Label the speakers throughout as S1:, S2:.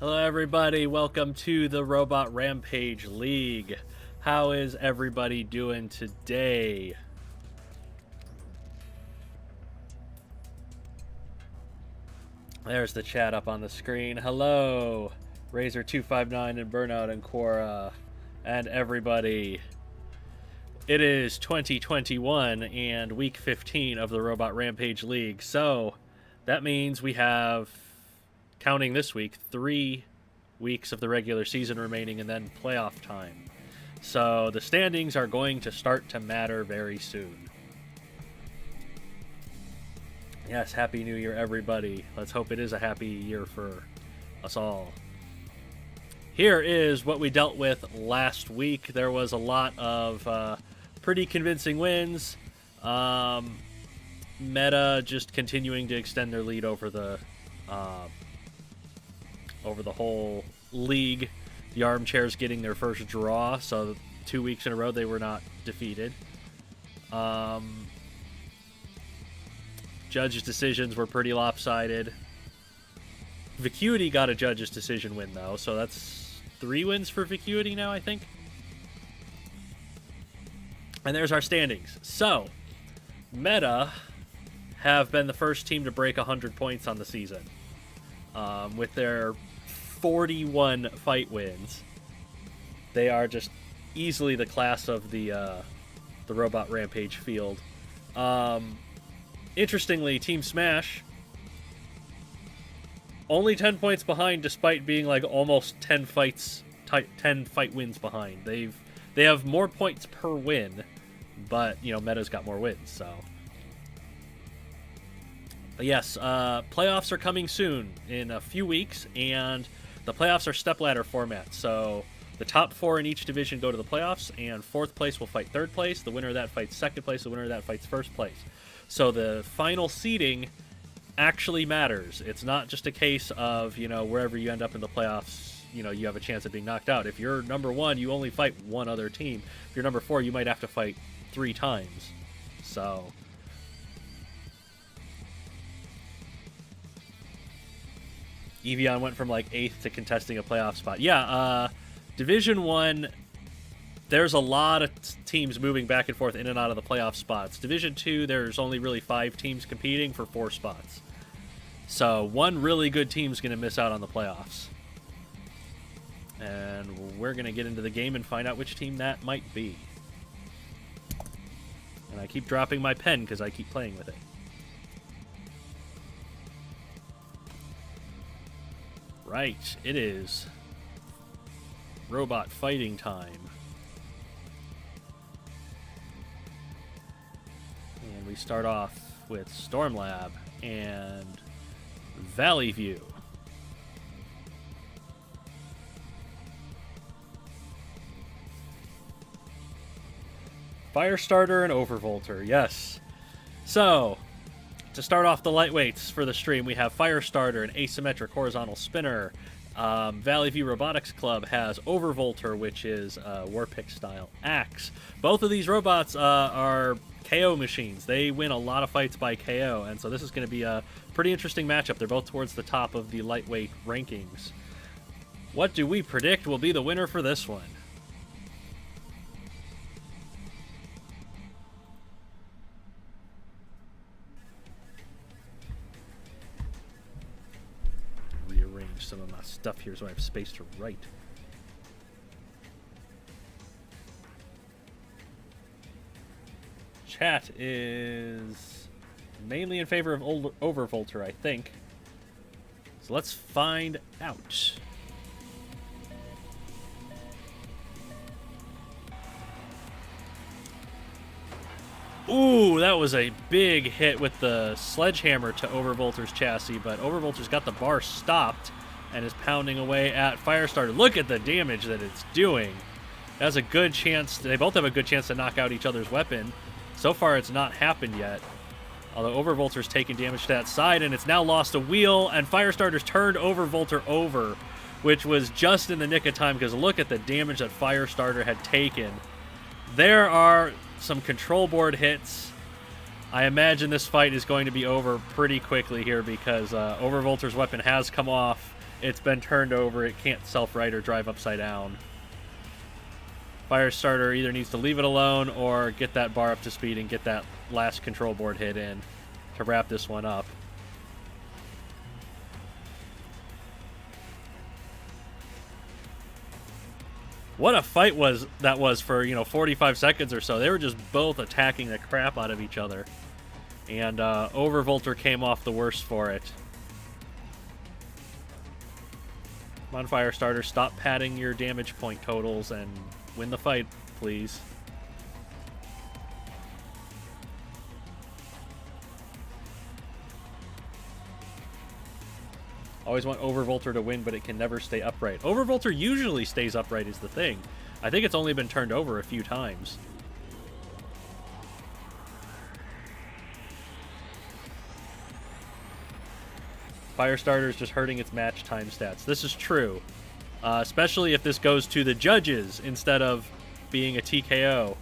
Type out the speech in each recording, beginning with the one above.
S1: Hello everybody, welcome to the Robot Rampage League. How is everybody doing today? There's the chat up on the screen. Hello, Razor259 and Burnout and Quora and everybody. It is 2021 and week 15 of the Robot Rampage League. So that means we have, counting this week, 3 weeks of the regular season remaining and then playoff time. So the standings are going to start to matter very soon. Yes, Happy New Year, everybody. Let's hope it is a happy year for us all. Here is what we dealt with last week. There was a lot of pretty convincing wins. Meta just continuing to extend their lead over the whole league. The Armchairs getting their first draw, so 2 weeks in a row they were not defeated. Judges' decisions were pretty lopsided. Vacuity got a judge's decision win, though, so that's 3 wins for Vacuity now, I think. And there's our standings. So, Meta have been the first team to break 100 points on the season. With their 41 fight wins. They are just easily the class of the Robot Rampage field. Interestingly, Team Smash only 10 points behind, despite being like almost 10 fight wins behind. They have more points per win, but you know, Meta's got more wins, so. But yes, playoffs are coming soon in a few weeks, and the playoffs are stepladder format. So the top 4 in each division go to the playoffs, and 4th place will fight 3rd place. The winner of that fights 2nd place. The winner of that fights 1st place. So the final seeding actually matters. It's not just a case of, you know, wherever you end up in the playoffs, you know, you have a chance of being knocked out. If you're number 1, you only fight one other team. If you're number 4, you might have to fight 3 times. So Eeveeon went from like 8th to contesting a playoff spot. Yeah, Division 1, there's a lot of teams moving back and forth in and out of the playoff spots. Division 2, there's only really 5 teams competing for 4 spots. So one really good team's going to miss out on the playoffs. And we're going to get into the game and find out which team that might be. And I keep dropping my pen because I keep playing with it. Right, it is robot fighting time. And we start off with Stormlab and Valley View. Firestarter and Overvolter, yes. So, to start off the lightweights for the stream, we have Firestarter, an asymmetric horizontal spinner. Valley View Robotics Club has Overvolter, which is a Warpick style axe. Both of these robots are KO machines. They win a lot of fights by KO, and so this is going to be a pretty interesting matchup. They're both towards the top of the lightweight rankings. What do we predict will be the winner for this one? Rearrange some of my stuff here so I have space to write. Chat is mainly in favor of Overvolter, I think. So let's find out. Ooh, that was a big hit with the sledgehammer to Overvolter's chassis, but Overvolter's got the bar stopped and is pounding away at Firestarter. Look at the damage that it's doing. That's a good chance. They both have a good chance to knock out each other's weapon. So far, it's not happened yet. Although Overvolter's taken damage to that side, and it's now lost a wheel, and Firestarter's turned Overvolter over, which was just in the nick of time, because look at the damage that Firestarter had taken. There are some control board hits. I imagine this fight is going to be over pretty quickly here, because Overvolter's weapon has come off. it's been turned over. It can't self-right or drive upside down. Firestarter either needs to leave it alone or get that bar up to speed and get that last control board hit in to wrap this one up. What a fight that was for, 45 seconds or so. They were just both attacking the crap out of each other. And Overvolter came off the worst for it. Come on, Firestarter, stop padding your damage point totals and win the fight, please. Always want Overvolter to win, but it can never stay upright. Overvolter usually stays upright is the thing. I think it's only been turned over a few times. Firestarter is just hurting its match time stats. This is true. Especially if this goes to the judges instead of being a TKO.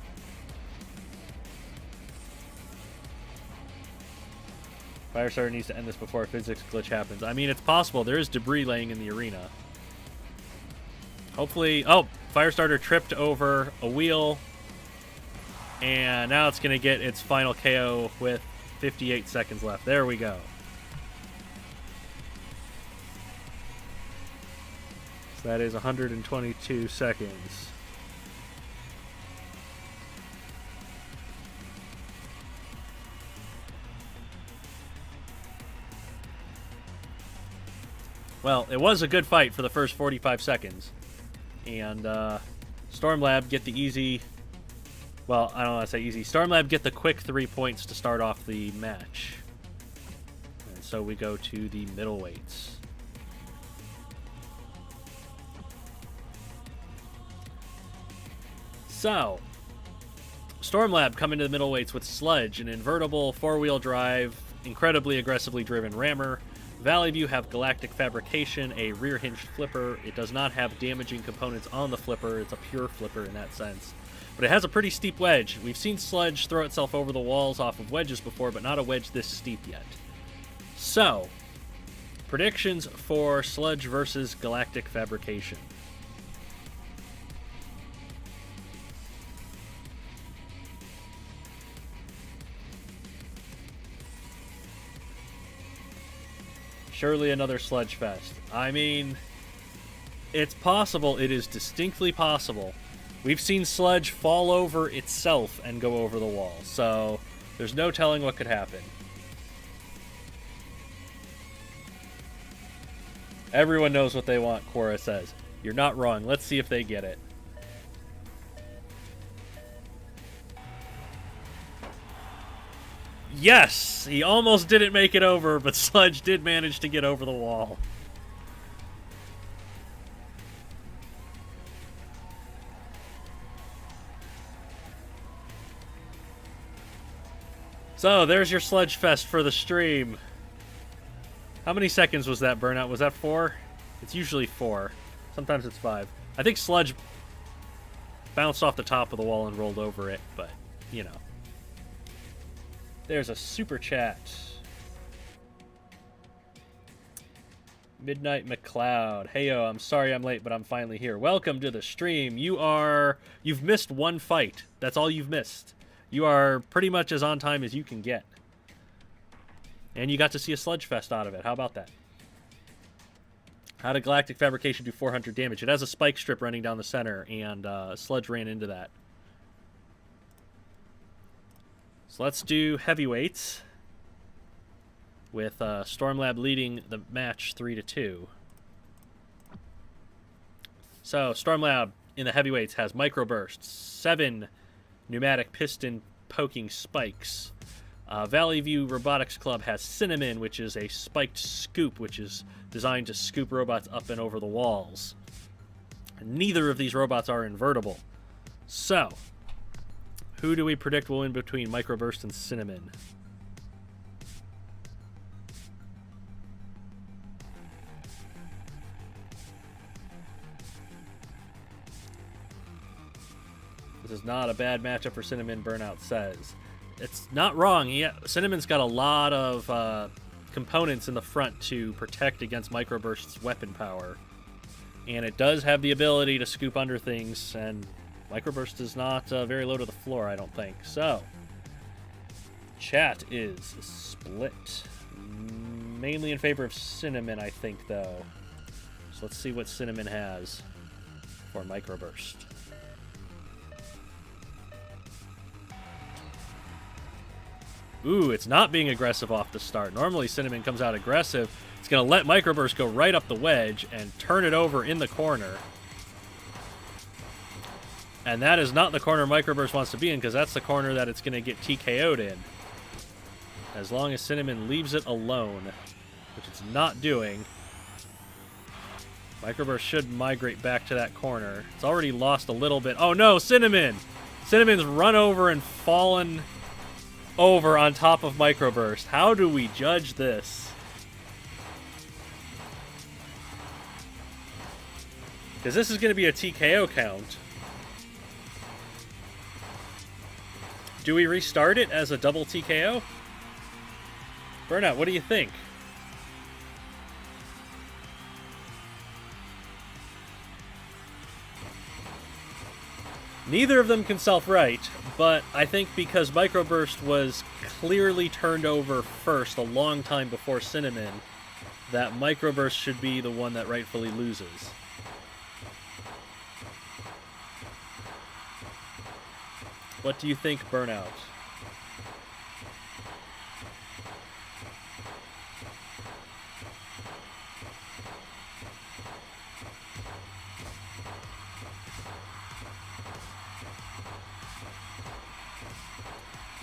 S1: Firestarter needs to end this before a physics glitch happens. I mean, it's possible. There is debris laying in the arena. Hopefully... Oh! Firestarter tripped over a wheel. And now it's going to get its final KO with 58 seconds left. There we go. So that is 122 seconds. Well, it was a good fight for the first 45 seconds. And Stormlab get the easy... Well, I don't want to say easy. Stormlab get the quick 3 points to start off the match. And so we go to the middleweights. So, Stormlab coming to the middleweights with Sludge, an invertible 4-wheel drive, incredibly aggressively driven rammer. Valley View have Galactic Fabrication, a rear-hinged flipper. It does not have damaging components on the flipper. It's a pure flipper in that sense. But it has a pretty steep wedge. We've seen Sludge throw itself over the walls off of wedges before, but not a wedge this steep yet. So, predictions for Sludge versus Galactic Fabrication. Surely another Sludge Fest. I mean, it's possible. It is distinctly possible. We've seen Sludge fall over itself and go over the wall, so there's no telling what could happen. Everyone knows what they want, Quora says. You're not wrong. Let's see if they get it. Yes! He almost didn't make it over, but Sludge did manage to get over the wall. So, there's your Sludge Fest for the stream. How many seconds was that burnout? Was that 4? It's usually 4. Sometimes it's 5. I think Sludge bounced off the top of the wall and rolled over it, but, you know. There's a super chat. Midnight McLeod. Heyo, I'm sorry I'm late, but I'm finally here. Welcome to the stream. You've missed one fight. That's all you've missed. You are pretty much as on time as you can get. And you got to see a Sludge Fest out of it. How about that? How did Galactic Fabrication do 400 damage? It has a spike strip running down the center, and Sludge ran into that. So let's do heavyweights with Stormlab leading the match 3-2. So Stormlab in the heavyweights has microbursts, 7 pneumatic piston poking spikes. Valley View Robotics Club has Cinnamon, which is a spiked scoop, which is designed to scoop robots up and over the walls. Neither of these robots are invertible. So, who do we predict will win between Microburst and Cinnamon? This is not a bad matchup for Cinnamon, Burnout says. It's not wrong. Cinnamon's got a lot of components in the front to protect against Microburst's weapon power. And it does have the ability to scoop under things, and Microburst is not very low to the floor, I don't think. So, chat is split. Mainly in favor of Cinnamon, I think, though. So let's see what Cinnamon has for Microburst. Ooh, it's not being aggressive off the start. Normally, Cinnamon comes out aggressive. It's going to let Microburst go right up the wedge and turn it over in the corner. And that is not the corner Microburst wants to be in, because that's the corner that it's going to get TKO'd in. As long as Cinnamon leaves it alone, which it's not doing, Microburst should migrate back to that corner. It's already lost a little bit. Oh no, Cinnamon! Cinnamon's run over and fallen over on top of Microburst. How do we judge this? Because this is going to be a TKO count. Do we restart it as a double TKO? Burnout, what do you think? Neither of them can self-right, but I think because Microburst was clearly turned over first a long time before Cinnamon, that Microburst should be the one that rightfully loses. What do you think, Burnout?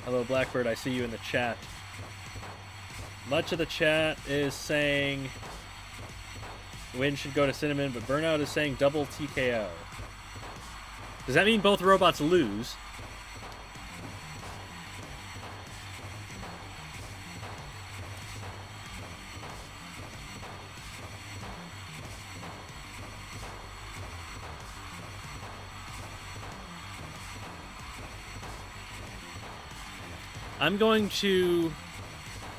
S1: Hello, Blackbird. I see you in the chat. Much of the chat is saying win should go to Cinnamon, but Burnout is saying double TKO. Does that mean both robots lose? I'm going to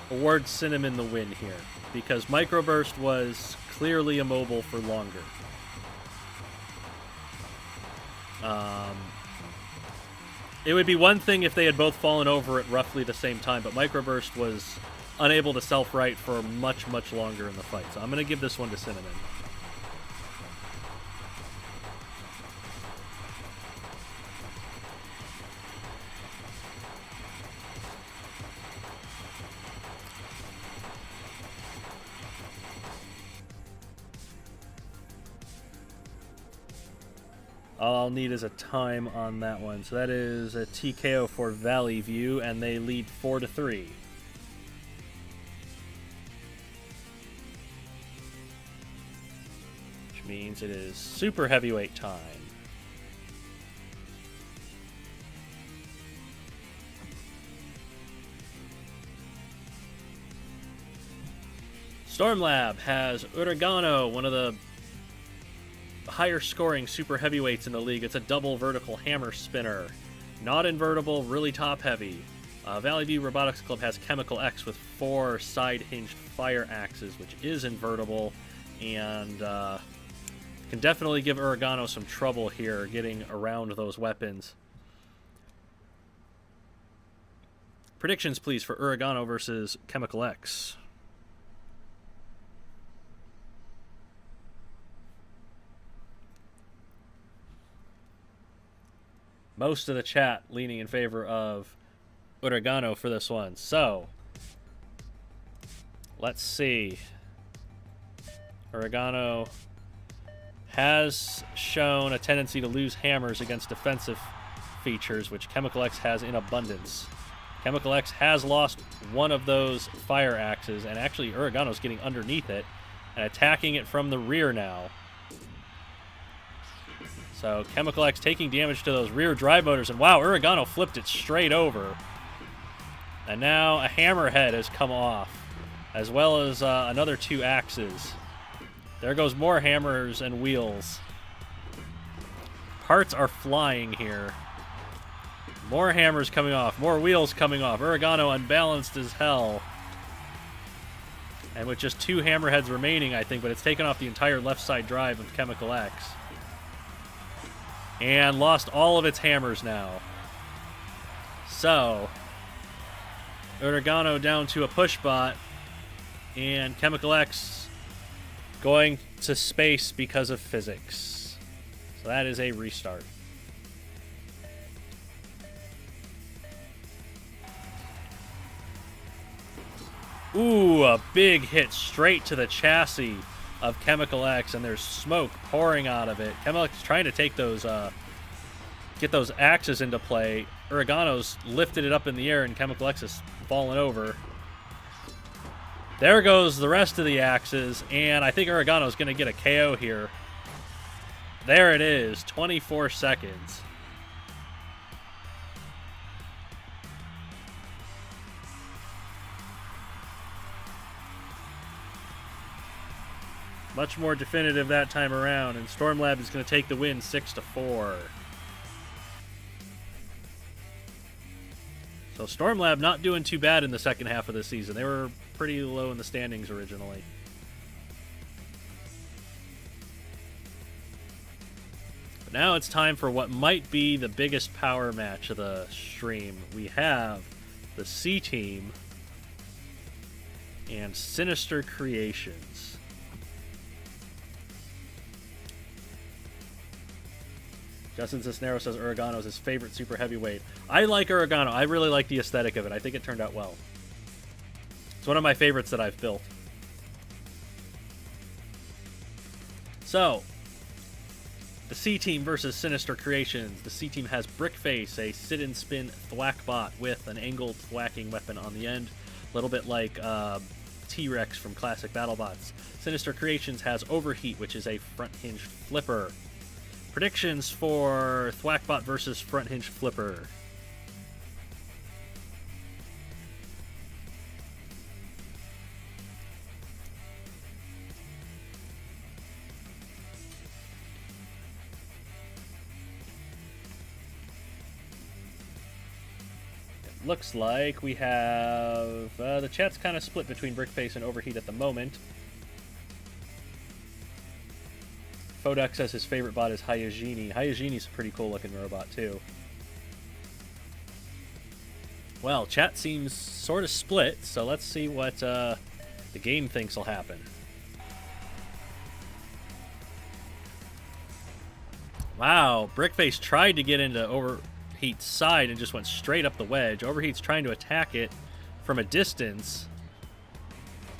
S1: award Cinnamon the win here, because Microburst was clearly immobile for longer. It would be one thing if they had both fallen over at roughly the same time, but Microburst was unable to self-right for much, much longer in the fight. So I'm going to give this one to Cinnamon. All I'll need is a time on that one. So that is a TKO for Valley View, and they lead 4-3. Which means it is super heavyweight time. Stormlab has Uragano, one of the higher scoring super heavyweights in the league. It's a double vertical hammer spinner. Not invertible, really top heavy. Valley View Robotics Club has ChemicalX with 4 side hinged fire axes, which is invertible, and can definitely give Uragano some trouble here getting around those weapons. Predictions, please, for Uragano versus ChemicalX. Most of the chat leaning in favor of Uragano for this one. So, let's see. Uragano has shown a tendency to lose hammers against defensive features, which ChemicalX has in abundance. ChemicalX has lost one of those fire axes, and actually Uragano's getting underneath it and attacking it from the rear now. So ChemicalX taking damage to those rear drive motors, and wow, Uragano flipped it straight over. And now a hammerhead has come off, as well as another 2 axes. There goes more hammers and wheels. Parts are flying here. More hammers coming off, more wheels coming off. Uragano unbalanced as hell. And with just 2 hammerheads remaining, I think, but it's taken off the entire left side drive of TekonoAxe. And lost all of its hammers now. So, Uragano down to a push bot, and TekonoAxe going to space because of physics. So that is a restart. Ooh, a big hit straight to the chassis of TekonoAxe, and there's smoke pouring out of it. TekonoAxe trying to take those, get those axes into play. Uragano's lifted it up in the air, and TekonoAxe has fallen over. There goes the rest of the axes, and I think Uragano's going to get a KO here. There it is, 24 seconds. Much more definitive that time around, and Stormlab is going to take the win 6-4. So Stormlab not doing too bad in the second half of the season. They were pretty low in the standings originally. But now it's time for what might be the biggest power match of the stream. We have the C Team and Sinister Creations. Justin Cisneros says Uragano is his favorite super heavyweight. I like Uragano. I really like the aesthetic of it. I think it turned out well. It's one of my favorites that I've built. So, the C Team versus Sinister Creations. The C Team has Brickface, a sit-and-spin thwack bot with an angled thwacking weapon on the end. A little bit like T-Rex from classic BattleBots. Sinister Creations has Overheat, which is a front-hinged flipper. Predictions for Thwackbot versus Front Hinge Flipper. It looks like we have... the chat's kind of split between Brickface and Overheat at the moment. Foduck says his favorite bot is Hyogini. Hyogini's a pretty cool looking robot too. Well, chat seems sort of split, so let's see what the game thinks will happen. Wow, Brickface tried to get into Overheat's side and just went straight up the wedge. Overheat's trying to attack it from a distance.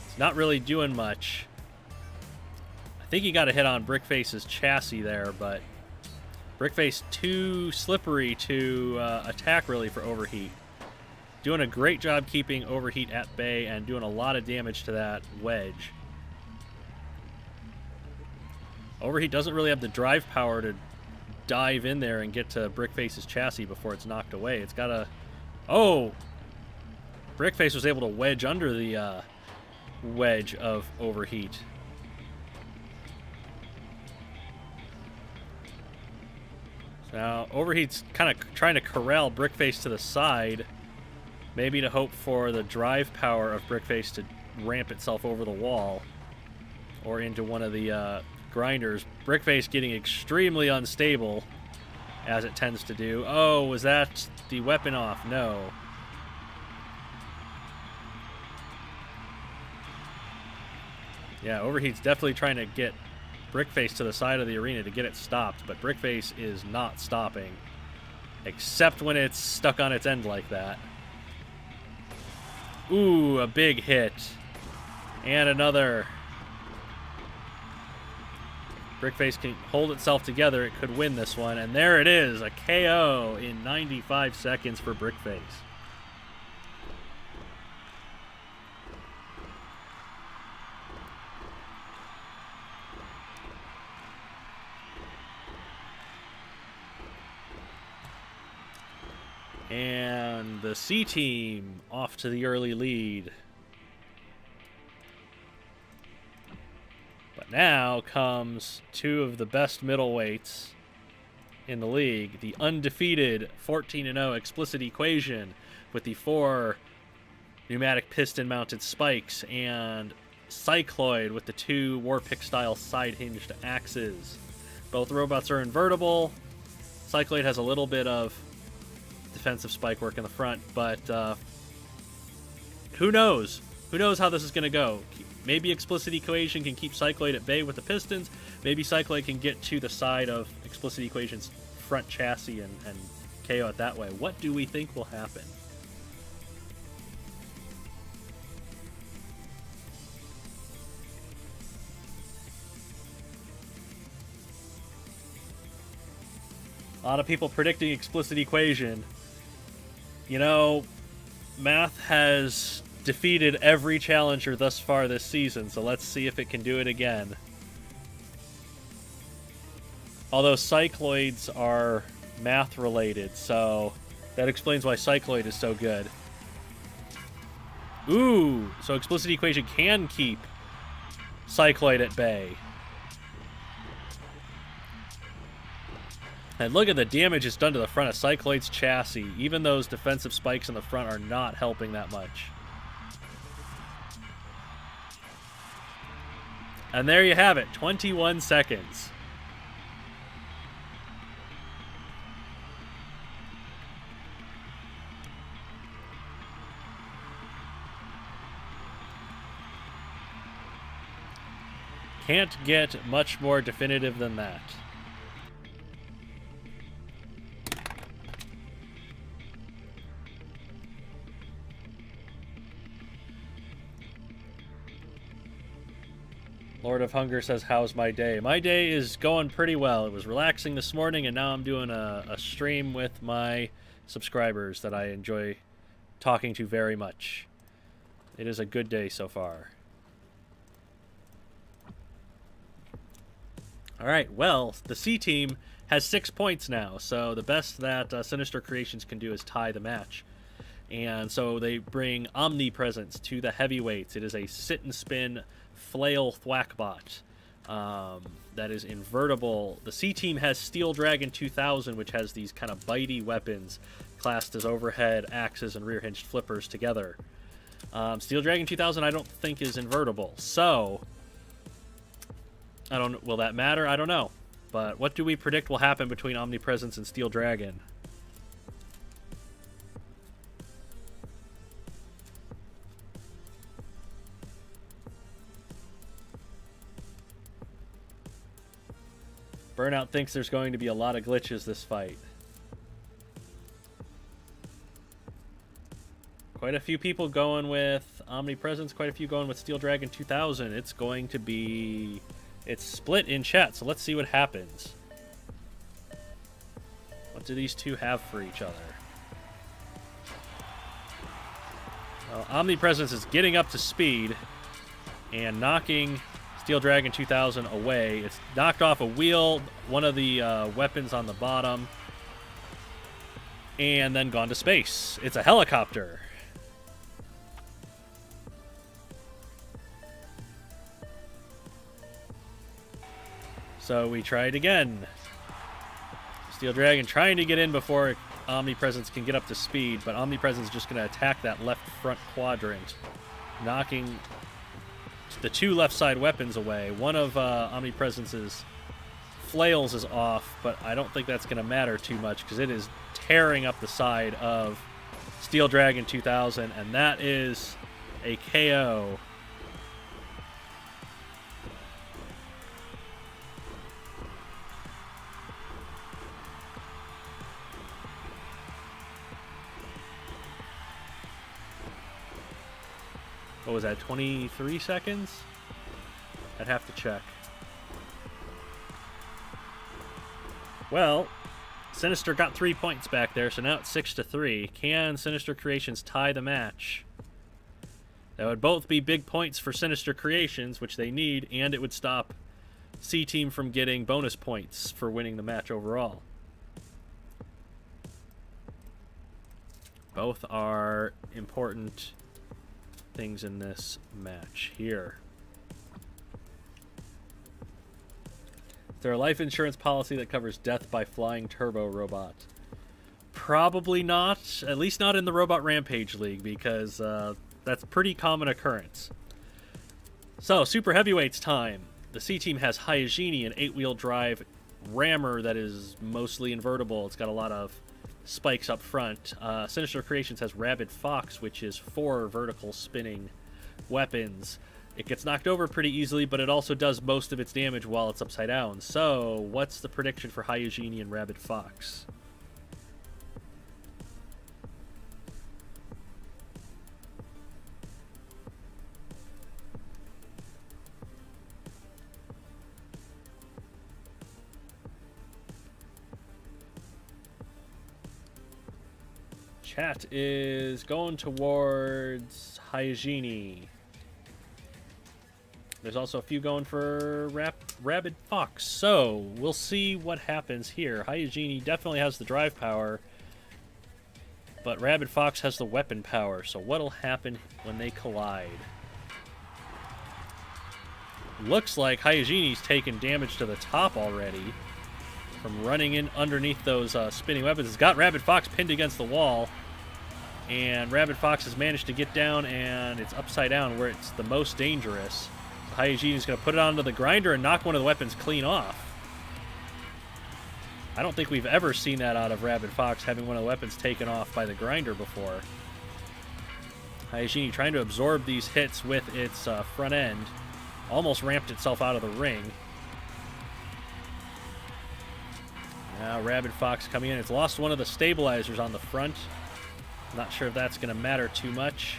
S1: It's not really doing much. I think he got a hit on Brickface's chassis there, but Brickface too slippery to attack really for Overheat. Doing a great job keeping Overheat at bay and doing a lot of damage to that wedge. Overheat doesn't really have the drive power to dive in there and get to Brickface's chassis before it's knocked away. It's got to... Oh! Brickface was able to wedge under the wedge of Overheat. Now, Overheat's kind of trying to corral Brickface to the side, maybe to hope for the drive power of Brickface to ramp itself over the wall or into one of the grinders. Brickface getting extremely unstable, as it tends to do. Oh, was that the weapon off? No. Yeah, Overheat's definitely trying to get Brickface to the side of the arena to get it stopped, but Brickface is not stopping, except when it's stuck on its end like that. Ooh, a big hit. And another. Brickface can hold itself together. It could win this one, and there it is, a KO in 95 seconds for Brickface. And the C Team off to the early lead. But now comes two of the best middleweights in the league. The undefeated 14-0 Explicit Equation with the 4 pneumatic piston-mounted spikes and Cycloid with the 2 Warpick-style side-hinged axes. Both robots are invertible. Cycloid has a little bit of defensive spike work in the front, but who knows? Who knows how this is going to go? Maybe Explicit Equation can keep Cycloid at bay with the pistons. Maybe Cycloid can get to the side of Explicit Equation's front chassis and KO it that way. What do we think will happen? A lot of people predicting Explicit Equation. You know, Math has defeated every challenger thus far this season, so let's see if it can do it again. Although Cycloids are Math related, so that explains why Cycloid is so good. Ooh, so Explicit Equation can keep Cycloid at bay. And look at the damage it's done to the front of Cycloid's chassis. Even those defensive spikes in the front are not helping that much. And there you have it, 21 seconds. Can't get much more definitive than that. Lord of Hunger says, how's my day? My day is going pretty well. It was relaxing this morning, and now I'm doing a stream with my subscribers that I enjoy talking to very much. It is a good day so far. Alright, well, the C team has 6 points now, so the best that Sinister Creations can do is tie the match. And so they bring Omnipresence to the heavyweights. It is a sit-and-spin flail thwackbot that is invertible. The C team has Steel Dragon 2000, which has these kind of bitey weapons classed as overhead axes and rear hinged flippers together. Steel Dragon 2000 I don't think is invertible, so I don't. Will that matter? I don't know. But what do we predict will happen between Omnipresence and Steel Dragon? Burnout thinks there's going to be a lot of glitches this fight. Quite a few people going with Omnipresence, quite a few going with Steel Dragon 2000. It's going to be... It's split in chat, so let's see what happens. What do these two have for each other? Well, Omnipresence is getting up to speed and knocking Steel Dragon 2000 away. It's knocked off a wheel, one of the weapons on the bottom, and then gone to space. It's a helicopter. So we try it again. Steel Dragon trying to get in before Omnipresence can get up to speed, but Omnipresence is just going to attack that left front quadrant, knocking the two left side weapons away. One of Omnipresence's flails is off, but I don't think that's going to matter too much because it is tearing up the side of Steel Dragon 2000, and that is a KO. What was that, 23 seconds? I'd have to check. Well, Sinister got 3 points back there, so now it's 6-3. Can Sinister Creations tie the match? That would both be big points for Sinister Creations, which they need, and it would stop C-Team from getting bonus points for winning the match overall. Both are important things in this match here. Is there a life insurance policy that covers death by flying turbo robot? Probably not, at least not in the Robot Rampage League, because that's pretty common occurrence. So, Super Heavyweights time. The C team has Hygiene, an 8-wheel drive rammer that is mostly invertible. It's got a lot of spikes up front. Sinister Creations has Rabid Fox, which is 4 vertical spinning weapons. It gets knocked over pretty easily, but it also does most of its damage while it's upside down. So, what's the prediction for Hygiene and Rabid Fox? Chat is going towards Hygiene. There's also a few going for Rabid Fox. So, we'll see what happens here. Hygiene definitely has the drive power, but Rabid Fox has the weapon power. So, what'll happen when they collide? Looks like Hygiene's taken damage to the top already from running in underneath those spinning weapons. It's got Rabid Fox pinned against the wall, and Rabid Fox has managed to get down, and it's upside down where it's the most dangerous. Hygiene is going to put it onto the grinder and knock one of the weapons clean off. I don't think we've ever seen that out of Rabid Fox, having one of the weapons taken off by the grinder before. Hygiene trying to absorb these hits with its front end. Almost ramped itself out of the ring. Now Rabid Fox coming in. It's lost one of the stabilizers on the front. Not sure if that's going to matter too much.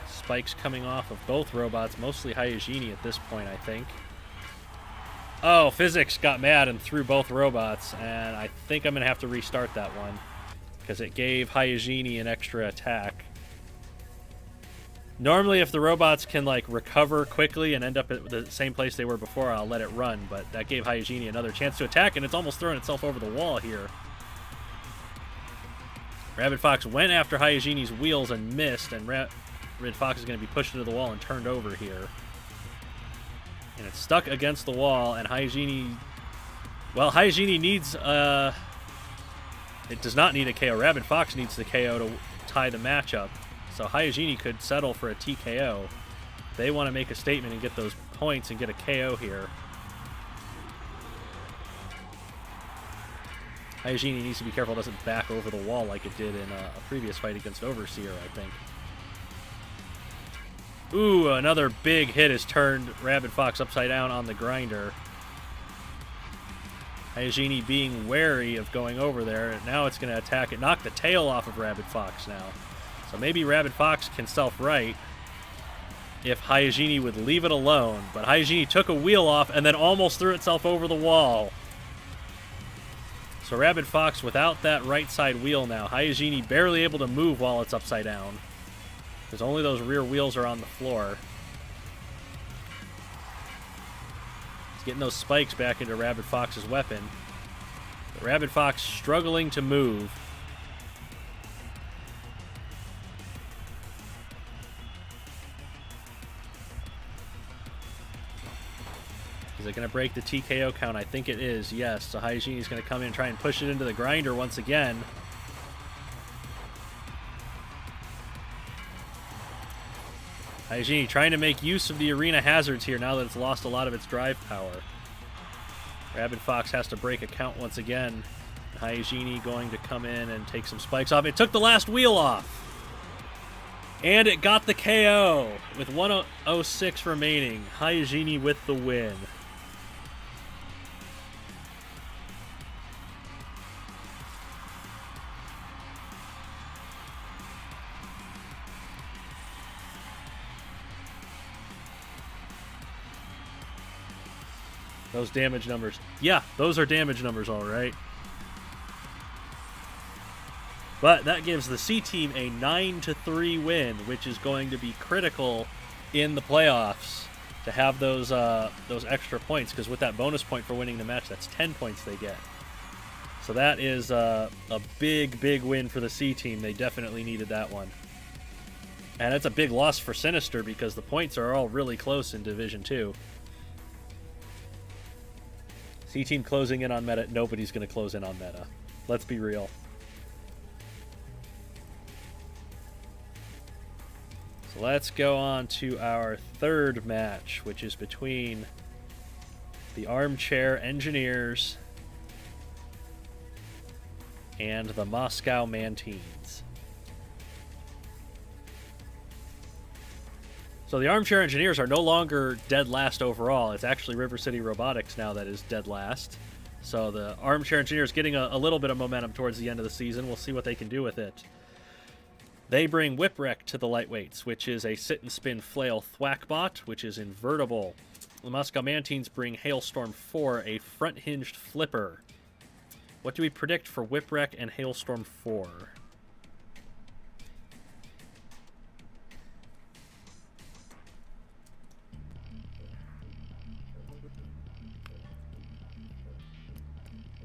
S1: Spikes coming off of both robots, mostly Hygiene at this point, I think. Oh, Physics got mad and threw both robots, and I think I'm going to have to restart that one because it gave Hygiene an extra attack. Normally, if the robots can, like, recover quickly and end up at the same place they were before, I'll let it run, but that gave Hygiene another chance to attack, and it's almost throwing itself over the wall here. Rabid Fox went after Hygiene's wheels and missed, and Rabid Fox is going to be pushed into the wall and turned over here. And it's stuck against the wall, and Hygiene... Well, Hygiene needs... It does not need a KO. Rabid Fox needs the KO to tie the match up. So Hygiene could settle for a TKO. They want to make a statement and get those points and get a KO here. Hygiene needs to be careful it doesn't back over the wall like it did in a previous fight against Overseer, I think. Ooh, another big hit has turned Rabid Fox upside down on the grinder. Hygiene being wary of going over there. Now it's going to attack it. Knock the tail off of Rabid Fox now. So maybe Rabid Fox can self-right if Hygiene would leave it alone. But Hygiene took a wheel off and then almost threw itself over the wall. So Rabid Fox without that right side wheel now. Hygiene barely able to move while it's upside down, because only those rear wheels are on the floor. It's getting those spikes back into Rabid Fox's weapon. But Rabid Fox struggling to move. Is it going to break the TKO count? I think it is, yes. So Hygiene is going to come in and try and push it into the grinder once again. Hygiene trying to make use of the arena hazards here now that it's lost a lot of its drive power. Rabid Fox has to break a count once again. Hygiene going to come in and take some spikes off. It took the last wheel off. And it got the KO with 1:06 remaining. Hygiene with the win. Those damage numbers. Yeah, those are damage numbers, all right. But that gives the C team a 9-3 win, which is going to be critical in the playoffs to have those extra points, because with that bonus point for winning the match, that's 10 points they get. So that is a big, big win for the C team. They definitely needed that one. And it's a big loss for Sinister because the points are all really close in Division 2. C team closing in on meta. Nobody's going to close in on meta. Let's be real. Let's go on to our third match, which is between the Armchair Engineers and the Moscow Mantines. So the Armchair Engineers are no longer dead last overall. It's actually River City Robotics now that is dead last. So the Armchair Engineers getting a little bit of momentum towards the end of the season. We'll see what they can do with it. They bring Whipwreck to the lightweights, which is a sit-and-spin flail thwackbot, which is invertible. The Moscow Mantines bring Hailstorm 4, a front-hinged flipper. What do we predict for Whipwreck and Hailstorm 4?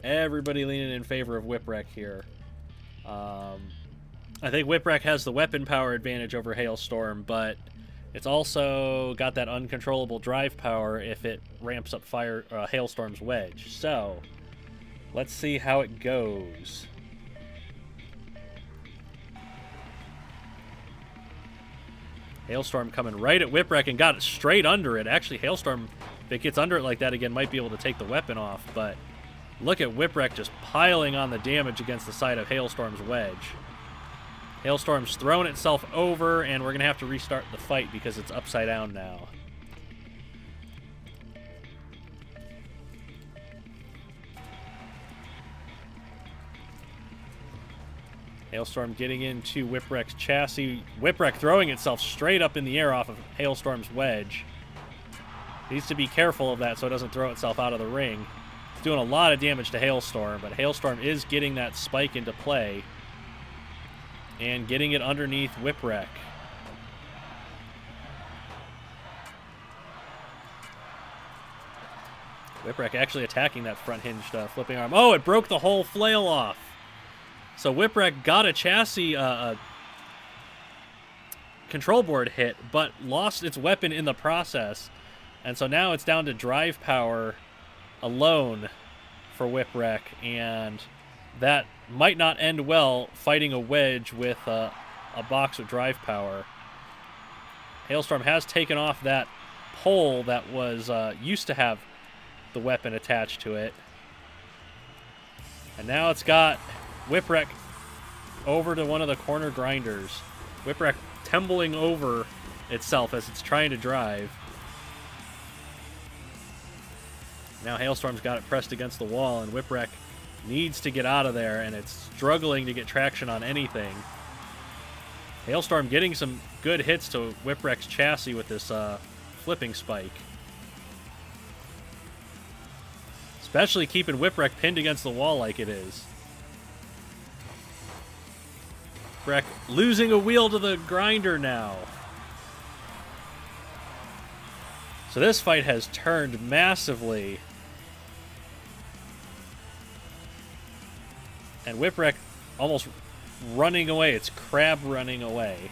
S1: Everybody leaning in favor of Whipwreck here. I think Whipwreck has the weapon power advantage over Hailstorm, but it's also got that uncontrollable drive power if it ramps up Hailstorm's wedge. So, let's see how it goes. Hailstorm coming right at Whipwreck and got it straight under it. Actually, Hailstorm, if it gets under it like that again, might be able to take the weapon off, but look at Whipwreck just piling on the damage against the side of Hailstorm's wedge. Hailstorm's thrown itself over, and we're going to have to restart the fight because it's upside down now. Hailstorm getting into Whipwreck's chassis. Whipwreck throwing itself straight up in the air off of Hailstorm's wedge. Needs to be careful of that so it doesn't throw itself out of the ring. It's doing a lot of damage to Hailstorm, but Hailstorm is getting that spike into play and getting it underneath Whipwreck. Whipwreck actually attacking that front-hinged flipping arm. Oh, it broke the whole flail off. So Whipwreck got a chassis control board hit, but lost its weapon in the process. And so now it's down to drive power alone for Whipwreck, and that might not end well fighting a wedge with a box of drive power. Hailstorm has taken off that pole that was used to have the weapon attached to it. And now it's got Whipwreck over to one of the corner grinders. Whipwreck tumbling over itself as it's trying to drive. Now Hailstorm's got it pressed against the wall, and Whipwreck needs to get out of there, and it's struggling to get traction on anything. Hailstorm getting some good hits to Whipwreck's chassis with this flipping spike. Especially keeping Whipwreck pinned against the wall like it is. Whipwreck losing a wheel to the grinder now. So this fight has turned massively. And Whipwreck almost running away. It's crab running away.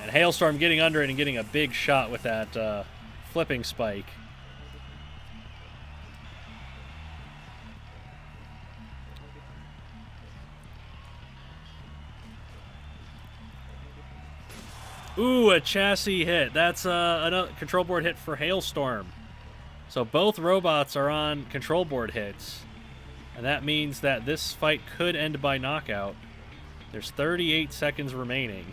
S1: And Hailstorm getting under it and getting a big shot with that flipping spike. Ooh, a chassis hit. That's another control board hit for Hailstorm. So both robots are on control board hits. And that means that this fight could end by knockout. There's 38 seconds remaining.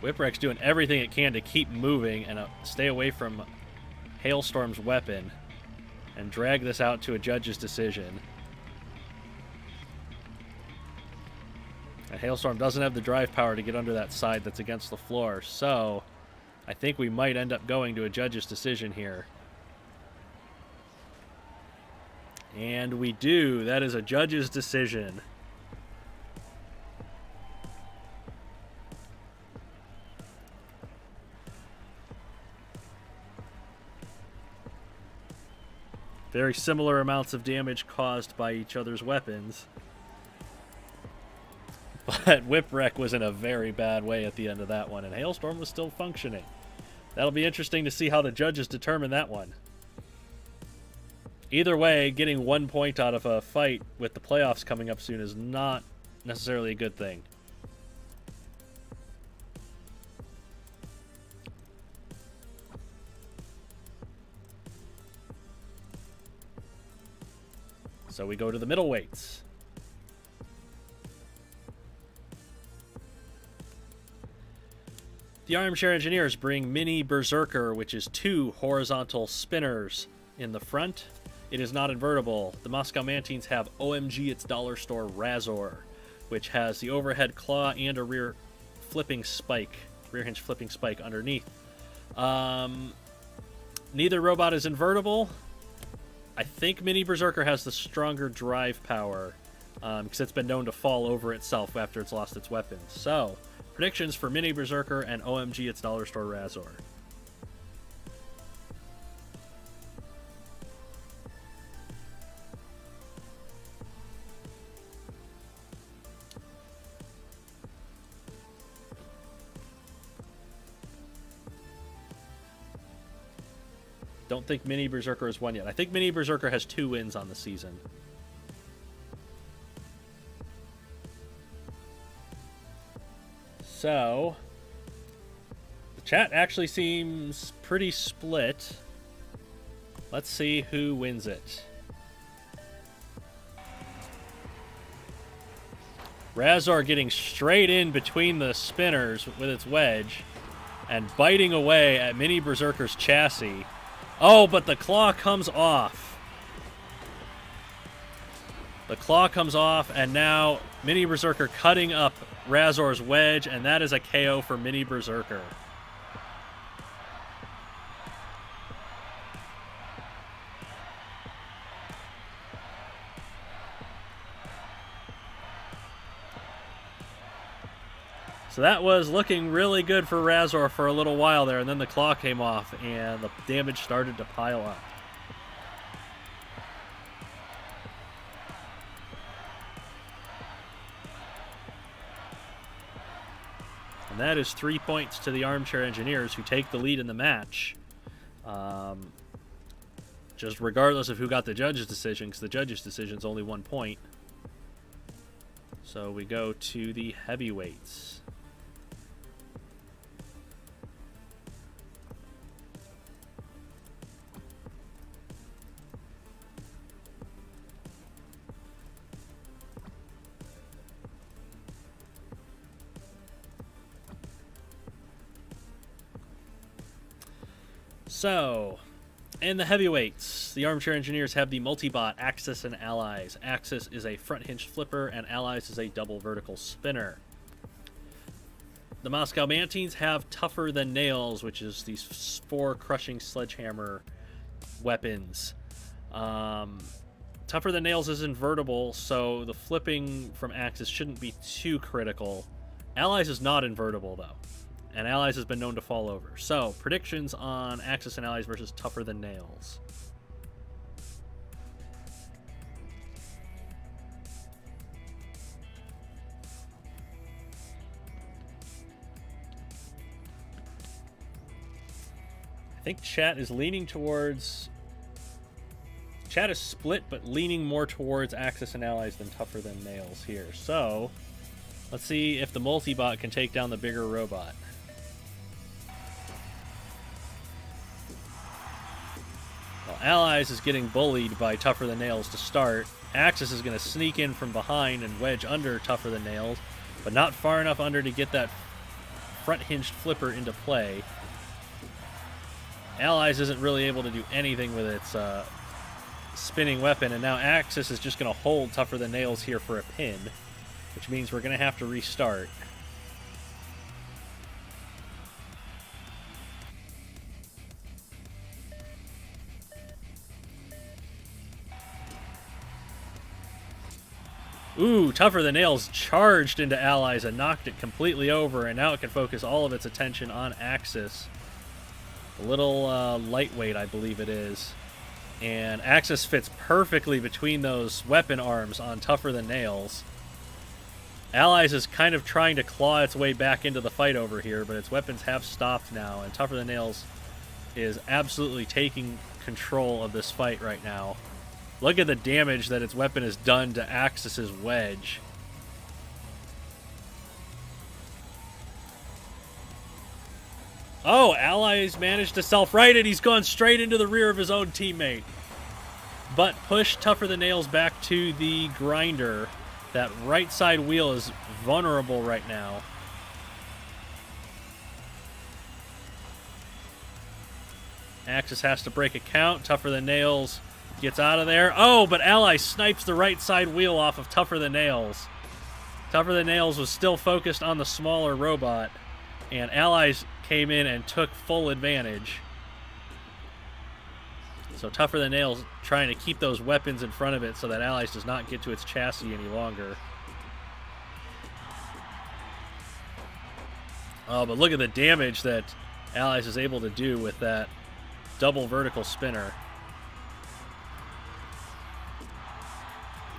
S1: Whipwreck's doing everything it can to keep moving and stay away from Hailstorm's weapon and drag this out to a judge's decision. And Hailstorm doesn't have the drive power to get under that side that's against the floor, so I think we might end up going to a judge's decision here. And we do. That is a judge's decision. Very similar amounts of damage caused by each other's weapons. But Whipwreck was in a very bad way at the end of that one, and Hailstorm was still functioning. That'll be interesting to see how the judges determine that one. Either way, getting 1 point out of a fight with the playoffs coming up soon is not necessarily a good thing. So we go to the middleweights. The Armchair Engineers bring Mini Berserker, which is 2 horizontal spinners in the front. It is not invertible. The Moscow Mantines have OMG It's Dollar Store Razor, which has the overhead claw and a rear hinge flipping spike underneath. Neither robot is invertible. I think Mini Berserker has the stronger drive power because it's been known to fall over itself after it's lost its weapons. So, predictions for Mini Berserker and OMG It's Dollar Store Razor. Don't think Mini Berserker has won yet. I think Mini Berserker has 2 wins on the season. So, the chat actually seems pretty split. Let's see who wins it. Razor getting straight in between the spinners with its wedge and biting away at Mini Berserker's chassis. Oh, but the claw comes off. The claw comes off, and now Mini Berserker cutting up Razor's wedge, and that is a KO for Mini Berserker. So that was looking really good for Razor for a little while there, and then the claw came off, and the damage started to pile up. And that is 3 points to the Armchair Engineers, who take the lead in the match. Just regardless of who got the judge's decision, because the judge's decision is only 1 point. So we go to the heavyweights. So, in the heavyweights, the Armchair Engineers have the multi-bot Axis and Allies. Axis is a front-hinged flipper, and Allies is a double vertical spinner. The Moscow Mantines have Tougher Than Nails, which is these 4 crushing sledgehammer weapons. Tougher Than Nails is invertible, so the flipping from Axis shouldn't be too critical. Allies is not invertible, though. And Allies has been known to fall over. So, predictions on Axis and Allies versus Tougher Than Nails. I think chat is leaning towards... Chat is split, but leaning more towards Axis and Allies than Tougher Than Nails here. So, let's see if the multi-bot can take down the bigger robot. Allies is getting bullied by Tougher Than Nails to start. Axis is going to sneak in from behind and wedge under Tougher Than Nails, but not far enough under to get that front-hinged flipper into play. Allies isn't really able to do anything with its spinning weapon, and now Axis is just going to hold Tougher Than Nails here for a pin, which means we're going to have to restart. Ooh, Tougher Than Nails charged into Allies and knocked it completely over, and now it can focus all of its attention on Axis. A little lightweight, I believe it is. And Axis fits perfectly between those weapon arms on Tougher Than Nails. Allies is kind of trying to claw its way back into the fight over here, but its weapons have stopped now, and Tougher Than Nails is absolutely taking control of this fight right now. Look at the damage that its weapon has done to Axis's wedge. Oh, Allies managed to self-right it. He's gone straight into the rear of his own teammate. But push Tougher Than Nails back to the grinder. That right side wheel is vulnerable right now. Axis has to break a count. Tougher Than Nails gets out of there. Oh, but Ally snipes the right side wheel off of Tougher Than Nails. Tougher Than Nails was still focused on the smaller robot, and Allies came in and took full advantage. So Tougher Than Nails trying to keep those weapons in front of it so that Allies does not get to its chassis any longer. Oh, but look at the damage that Allies is able to do with that double vertical spinner.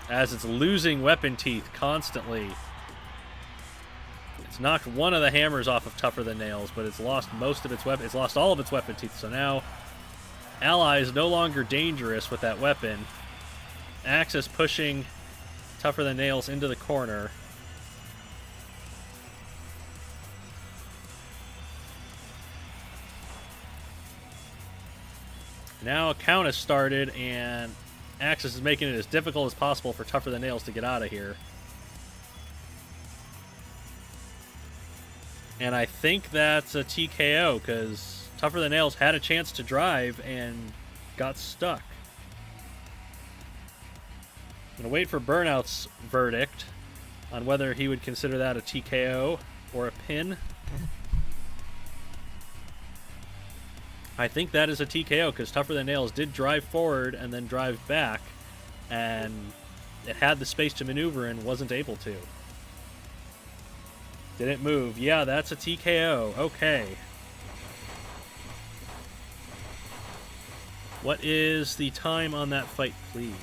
S1: As it's losing weapon teeth constantly. It's knocked one of the hammers off of Tougher Than Nails, but it's lost most of its weapon. It's lost all of its weapon teeth. So now Ally is no longer dangerous with that weapon. Axis pushing Tougher Than Nails into the corner. Now a count has started, and Axis is making it as difficult as possible for Tougher Than Nails to get out of here. And I think that's a TKO, because Tougher Than Nails had a chance to drive and got stuck. I'm going to wait for Burnout's verdict on whether he would consider that a TKO or a pin. I think that is a TKO, because Tougher Than Nails did drive forward and then drive back, and it had the space to maneuver and wasn't able to. Didn't move. Yeah, that's a TKO. Okay. What is the time on that fight, please?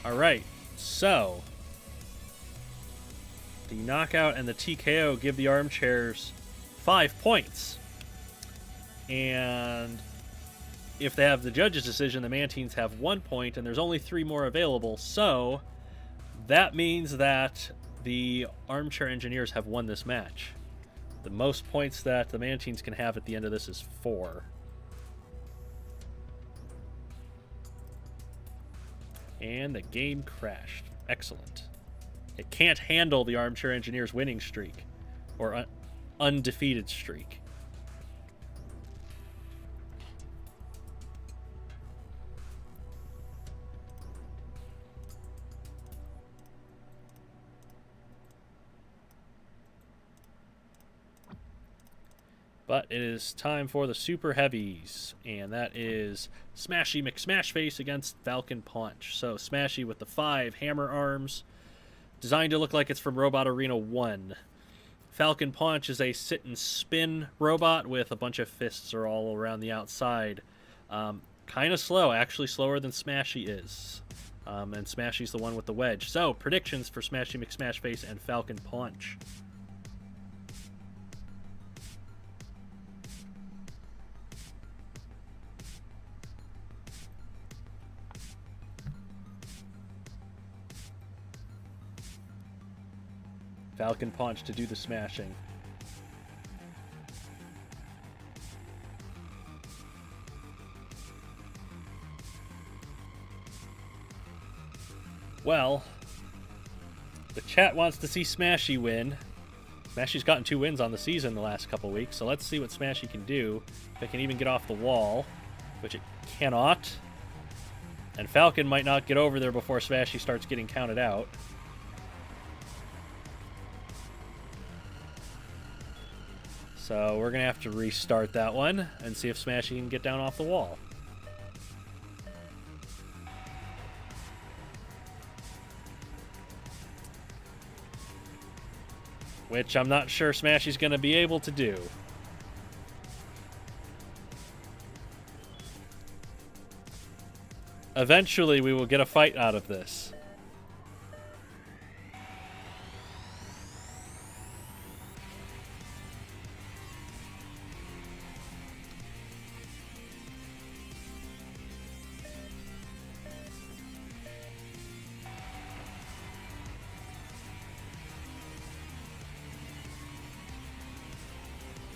S1: Alright, so the knockout and the TKO give the Armchairs 5 points. And if they have the judge's decision, the Mantines have 1 point, and there's only 3 more available. So that means that the Armchair Engineers have won this match. The most points that the Mantines can have at the end of this is 4. And the game crashed. Excellent. It can't handle the Armchair Engineers winning streak, or undefeated streak. But it is time for the Super Heavies, and that is Smashy McSmashface against Falcon Punch. So Smashy with the 5 hammer arms, designed to look like it's from Robot Arena 1. Falcon Punch is a sit and spin robot with a bunch of fists are all around the outside. Kind of slow, actually slower than Smashy is. And Smashy's the one with the wedge. So predictions for Smashy McSmashface and Falcon Punch. Falcon Punch to do the smashing. Well, the chat wants to see Smashy win. Smashy's gotten 2 wins on the season the last couple weeks, so let's see what Smashy can do. If it can even get off the wall, which it cannot. And Falcon might not get over there before Smashy starts getting counted out. So we're going to have to restart that one and see if Smashy can get down off the wall. Which I'm not sure Smashy's going to be able to do. Eventually, we will get a fight out of this.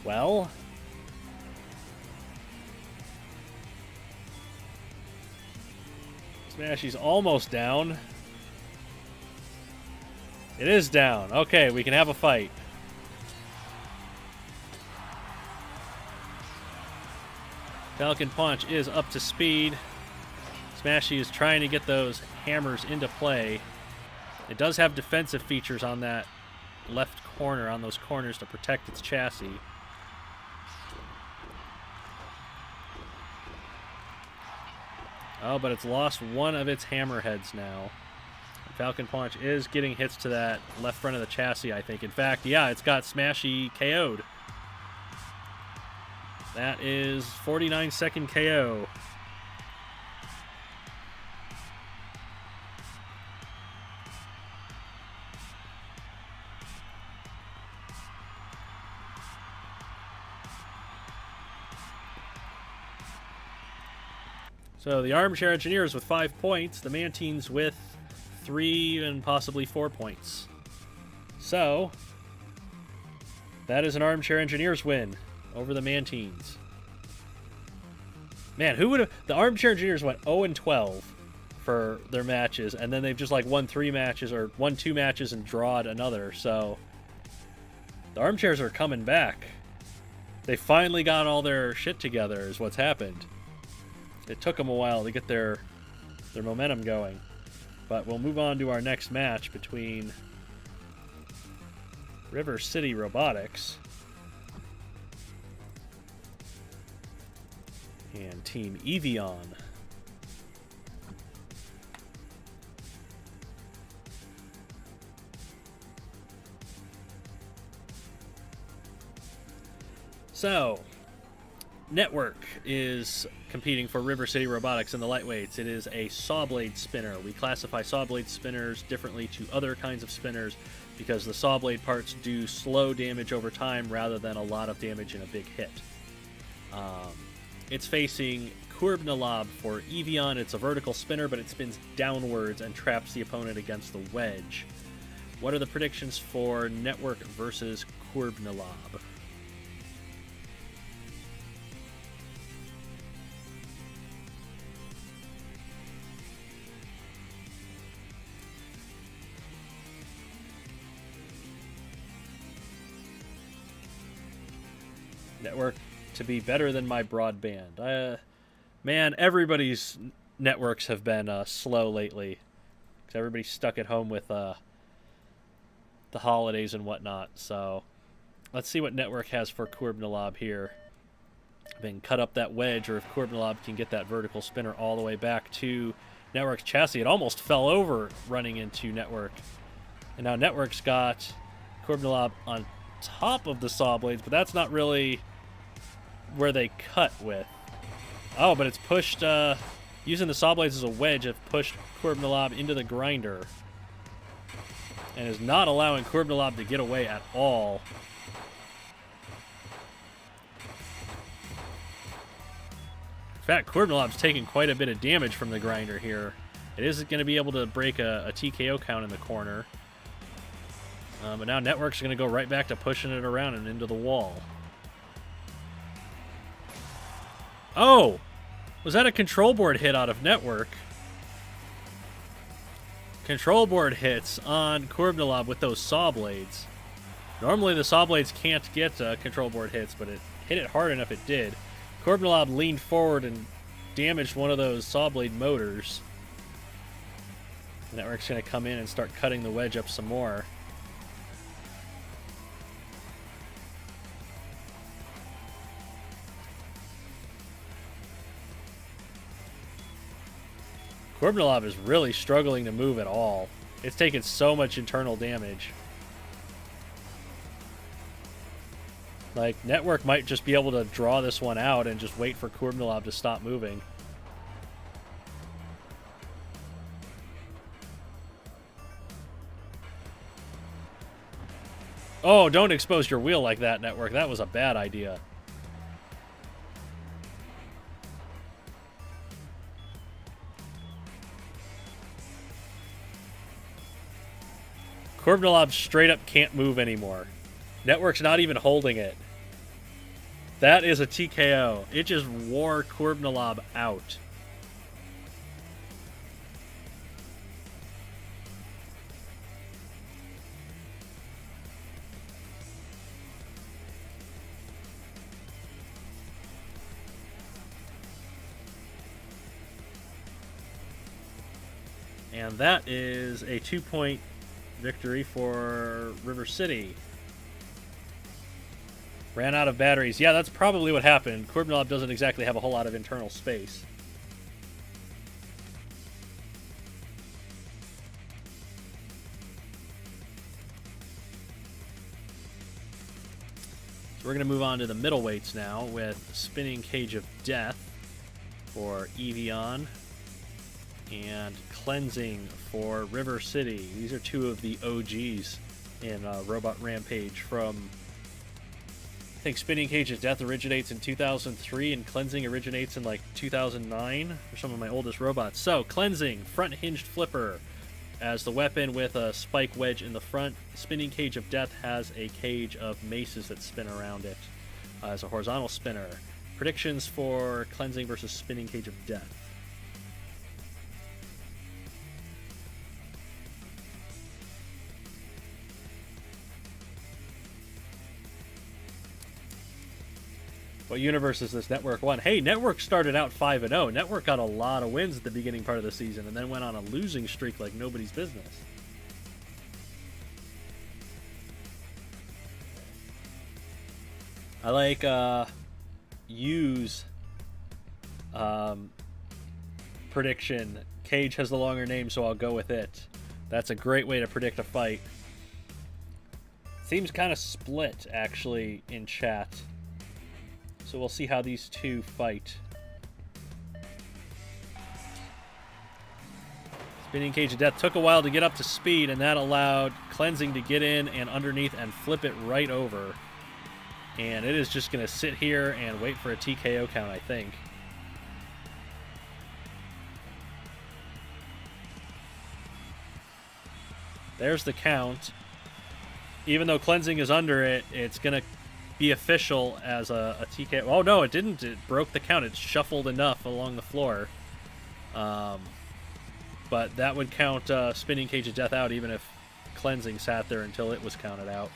S1: Well, Smashy's almost down. It is down. Okay, we can have a fight. Falcon Punch is up to speed. Smashy is trying to get those hammers into play. It does have defensive features on that left corner, on those corners, to protect its chassis. Oh, but it's lost one of its hammerheads now. Falcon Punch is getting hits to that left front of the chassis, I think. In fact, yeah, it's got Smashy KO'd. That is 49-second KO. So the Armchair Engineers with 5 points, the Mantines with 3 and possibly 4 points. So that is an Armchair Engineers win over the Mantines. Man, who would have... The Armchair Engineers went 0-12 for their matches, and then they've just like won 3 matches or won 2 matches and drawed another. So the Armchairs are coming back. They finally got all their shit together is what's happened. It took them a while to get their momentum going. But we'll move on to our next match between River City Robotics and Team Eeveeon. So, Network is competing for River City Robotics in the lightweights. It is a saw blade spinner. We classify saw blade spinners differently to other kinds of spinners because the saw blade parts do slow damage over time rather than a lot of damage in a big hit. It's facing Kurbnalob for Eeveeon. It's a vertical spinner, but it spins downwards and traps the opponent against the wedge. What are the predictions for Network versus Kurbnalob? Network to be better than my broadband. Man, everybody's networks have been slow lately. Because everybody's stuck at home with the holidays and whatnot. So let's see what Network has for Kurbnalob here. Then cut up that wedge, or if Kurbnalob can get that vertical spinner all the way back to Network's chassis. It almost fell over running into Network. And now Network's got Kurbnalob on top of the saw blades, but that's not really where they cut with. Oh, but it's pushed, using the saw blades as a wedge, have pushed Kurbnalob into the grinder. And is not allowing Kurbnalob to get away at all. In fact, Kurbnalob's taking quite a bit of damage from the grinder here. It is going to be able to break a TKO count in the corner. But now Network's going to go right back to pushing it around and into the wall. Oh! Was that a control board hit out of Network? Control board hits on Kurbnalob with those saw blades. Normally the saw blades can't get control board hits, but it hit it hard enough it did. Kurbnalob leaned forward and damaged one of those saw blade motors. Network's going to come in and start cutting the wedge up some more. Kormnilov is really struggling to move at all. It's taken so much internal damage. Like, Network might just be able to draw this one out and just wait for Kormnilov to stop moving. Oh, don't expose your wheel like that, Network. That was a bad idea. Kormnilov straight up can't move anymore. Network's not even holding it. That is a TKO. It just wore Kormnilov out. And that is a 2-point victory for River City. Ran out of batteries. Yeah, that's probably what happened. Kormnilov doesn't exactly have a whole lot of internal space. So we're going to move on to the middleweights now with Spinning Cage of Death for Eeveeon and Cleansing for River City. These are two of the OGs in Robot Rampage from... I think Spinning Cage of Death originates in 2003 and Cleansing originates in like 2009 for some of my oldest robots. So, Cleansing, front hinged flipper as the weapon with a spike wedge in the front. Spinning Cage of Death has a cage of maces that spin around it as a horizontal spinner. Predictions for Cleansing versus Spinning Cage of Death. What universe is this Network one? Hey, Network started out 5-0. Network got a lot of wins at the beginning part of the season and then went on a losing streak like nobody's business. I like U's prediction. Cage has the longer name, so I'll go with it. That's a great way to predict a fight. Seems kind of split, actually, in chat. So we'll see how these two fight. Spinning Cage of Death took a while to get up to speed, and that allowed Cleansing to get in and underneath and flip it right over. And it is just going to sit here and wait for a TKO count, I think. There's the count. Even though Cleansing is under it, it's going to be official as a TKO. Oh no, it didn't. It broke the count. It shuffled enough along the floor. But that would count Spinning Cage of Death out even if Cleansing sat there until it was counted out.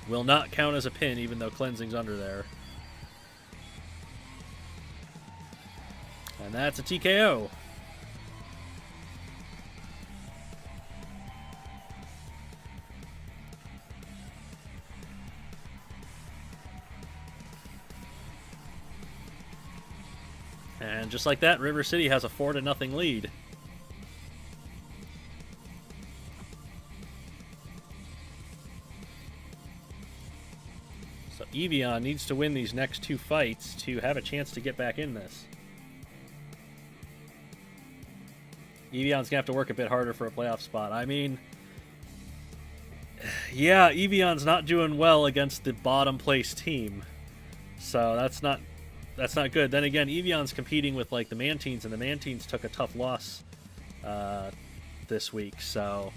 S1: Will not count as a pin even though Cleansing's under there. And that's a TKO. And just like that, River City has a 4-0 lead. So Eeveeon needs to win these next two fights to have a chance to get back in this. Eeveeon's going to have to work a bit harder for a playoff spot. I mean, yeah, Eeveeon's not doing well against the bottom place team. So that's not good. Then again, Eeveeon's competing with like the Mantines, and the Mantines took a tough loss this week. So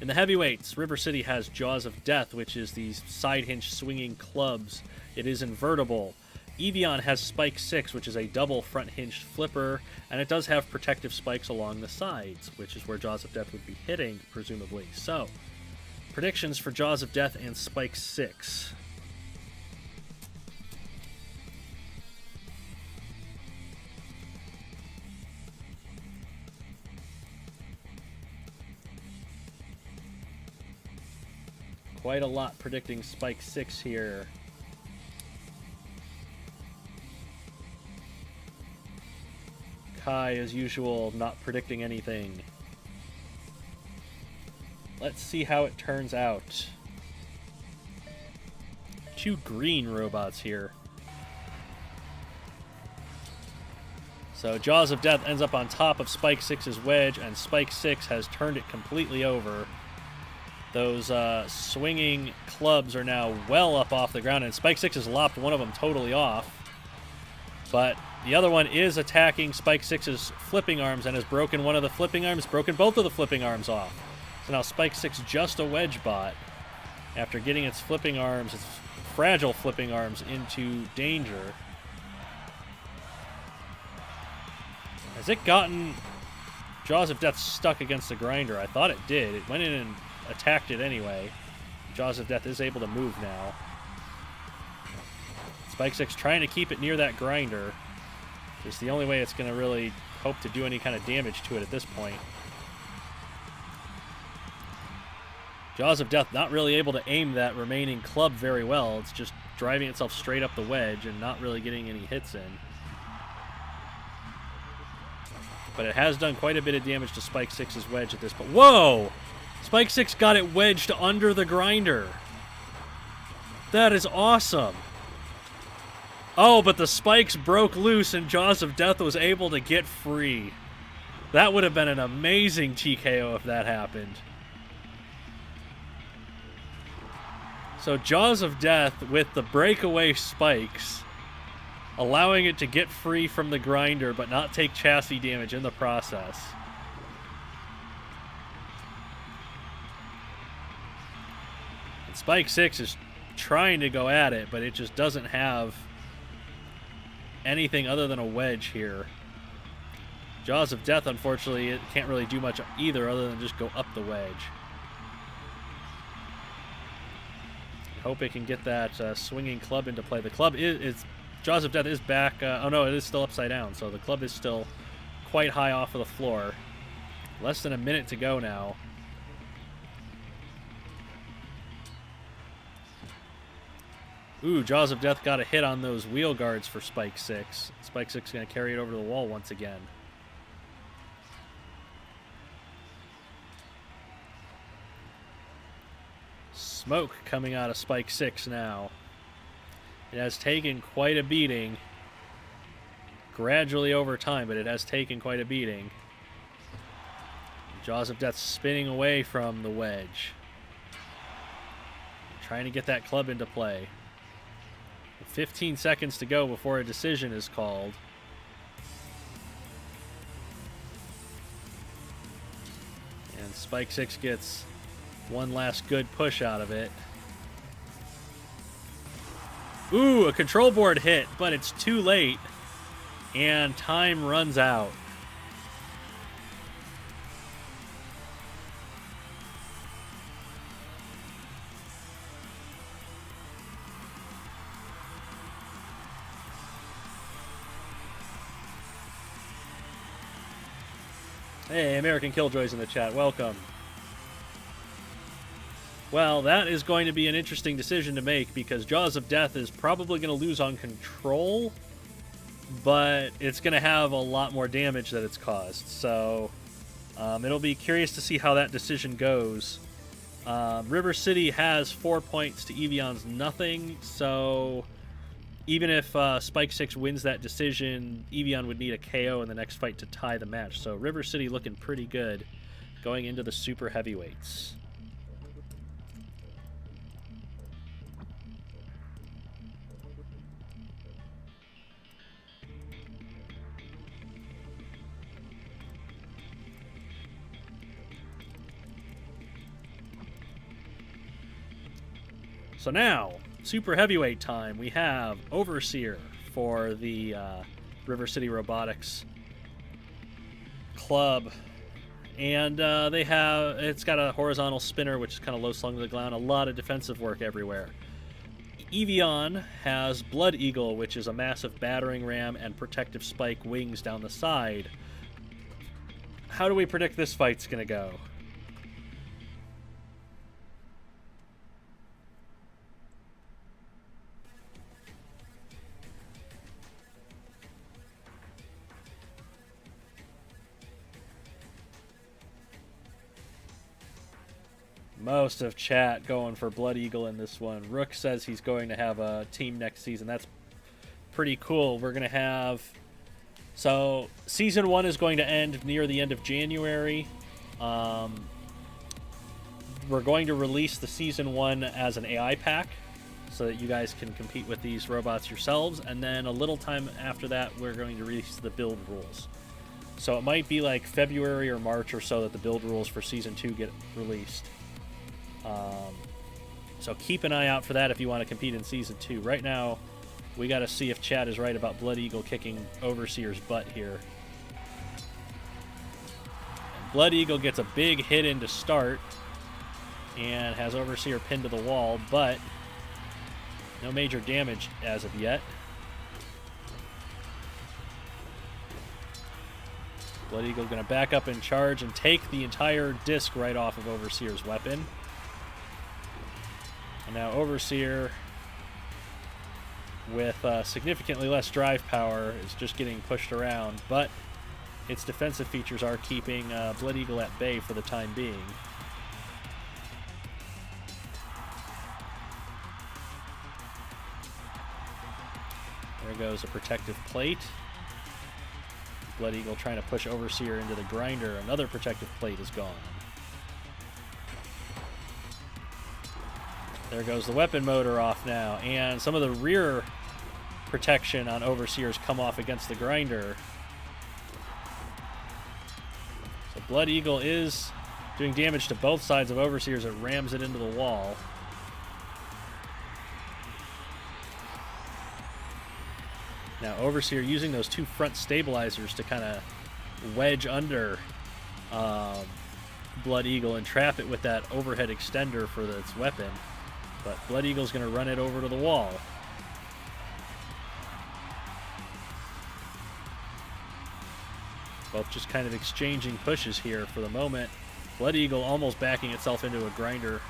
S1: in the heavyweights, River City has Jaws of Death, which is these side hinge swinging clubs. It is invertible. Eeveeon has Spike 6, which is a double front hinged flipper, and it does have protective spikes along the sides, which is where Jaws of Death would be hitting, presumably. So, predictions for Jaws of Death and Spike 6. Quite a lot predicting Spike 6 here. Kai, as usual, not predicting anything. Let's see how it turns out. 2 green robots here. So Jaws of Death ends up on top of Spike 6's wedge, and Spike 6 has turned it completely over. Those swinging clubs are now well up off the ground, and Spike 6 has lopped one of them totally off. But the other one is attacking Spike 6's flipping arms and has broken one of the flipping arms, broken both of the flipping arms off. So now Spike 6 just a wedge bot after getting its flipping arms, its fragile flipping arms, into danger. Has it gotten Jaws of Death stuck against the grinder? I thought it did. It went in and attacked it anyway. Jaws of Death is able to move now. Spike 6 trying to keep it near that grinder. It's the only way it's going to really hope to do any kind of damage to it at this point. Jaws of Death not really able to aim that remaining club very well. It's just driving itself straight up the wedge and not really getting any hits in. But it has done quite a bit of damage to Spike 6's wedge at this point. Whoa! Spike 6 got it wedged under the grinder. That is awesome. Oh, but the spikes broke loose and Jaws of Death was able to get free. That would have been an amazing TKO if that happened. So Jaws of Death with the breakaway spikes, allowing it to get free from the grinder but not take chassis damage in the process. And Spike 6 is trying to go at it, but it just doesn't have anything other than a wedge here. Jaws of Death, unfortunately, it can't really do much either other than just go up the wedge. Hope it can get that swinging club into play. The club is Jaws of Death is back. Oh no, it is still upside down, so the club is still quite high off of the floor. Less than a minute to go now. Ooh, Jaws of Death got a hit on those wheel guards for Spike 6. Spike 6 is going to carry it over to the wall once again. Smoke coming out of Spike 6 now. It has taken quite a beating. Gradually over time, but it has taken quite a beating. Jaws of Death spinning away from the wedge. Trying to get that club into play. 15 seconds to go before a decision is called. And Spike 6 gets one last good push out of it. Ooh, a control board hit, but it's too late. And time runs out. Hey, American Killjoy's in the chat. Welcome. Well, that is going to be an interesting decision to make because Jaws of Death is probably going to lose on control, but it's going to have a lot more damage that it's caused. So it'll be curious to see how that decision goes. River City has 4 points to Eeveeon's nothing, so even if Spike 6 wins that decision, Eeveeon would need a KO in the next fight to tie the match. So River City looking pretty good going into the super heavyweights. So now, super heavyweight time. We have Overseer for the River City Robotics Club. And it's got a horizontal spinner, which is kind of low slung to the ground. A lot of defensive work everywhere. Eeveeon has Blood Eagle, which is a massive battering ram and protective spike wings down the side. How do we predict this fight's going to go? Most of chat going for Blood Eagle in this one. Rook says he's going to have a team next season. That's pretty cool. We're going to have... So, Season 1 is going to end near the end of January. We're going to release the Season 1 as an AI pack so that you guys can compete with these robots yourselves. And then a little time after that, we're going to release the build rules. So it might be like February or March or so that the build rules for Season 2 get released. So keep an eye out for that if you want to compete in Season 2. Right now, we got to see if Chad is right about Blood Eagle kicking Overseer's butt here. And Blood Eagle gets a big hit in to start and has Overseer pinned to the wall, but no major damage as of yet. Blood Eagle going to back up and charge and take the entire disc right off of Overseer's weapon. And now Overseer, with significantly less drive power, is just getting pushed around, but its defensive features are keeping Blood Eagle at bay for the time being. There goes a protective plate. Blood Eagle trying to push Overseer into the grinder. Another protective plate is gone. There goes the weapon motor off now, and some of the rear protection on Overseer's come off against the grinder. So Blood Eagle is doing damage to both sides of Overseer's. It rams it into the wall. Now Overseer using those two front stabilizers to kind of wedge under Blood Eagle and trap it with that overhead extender for its weapon. But Blood Eagle's going to run it over to the wall. Both just kind of exchanging pushes here for the moment. Blood Eagle almost backing itself into a grinder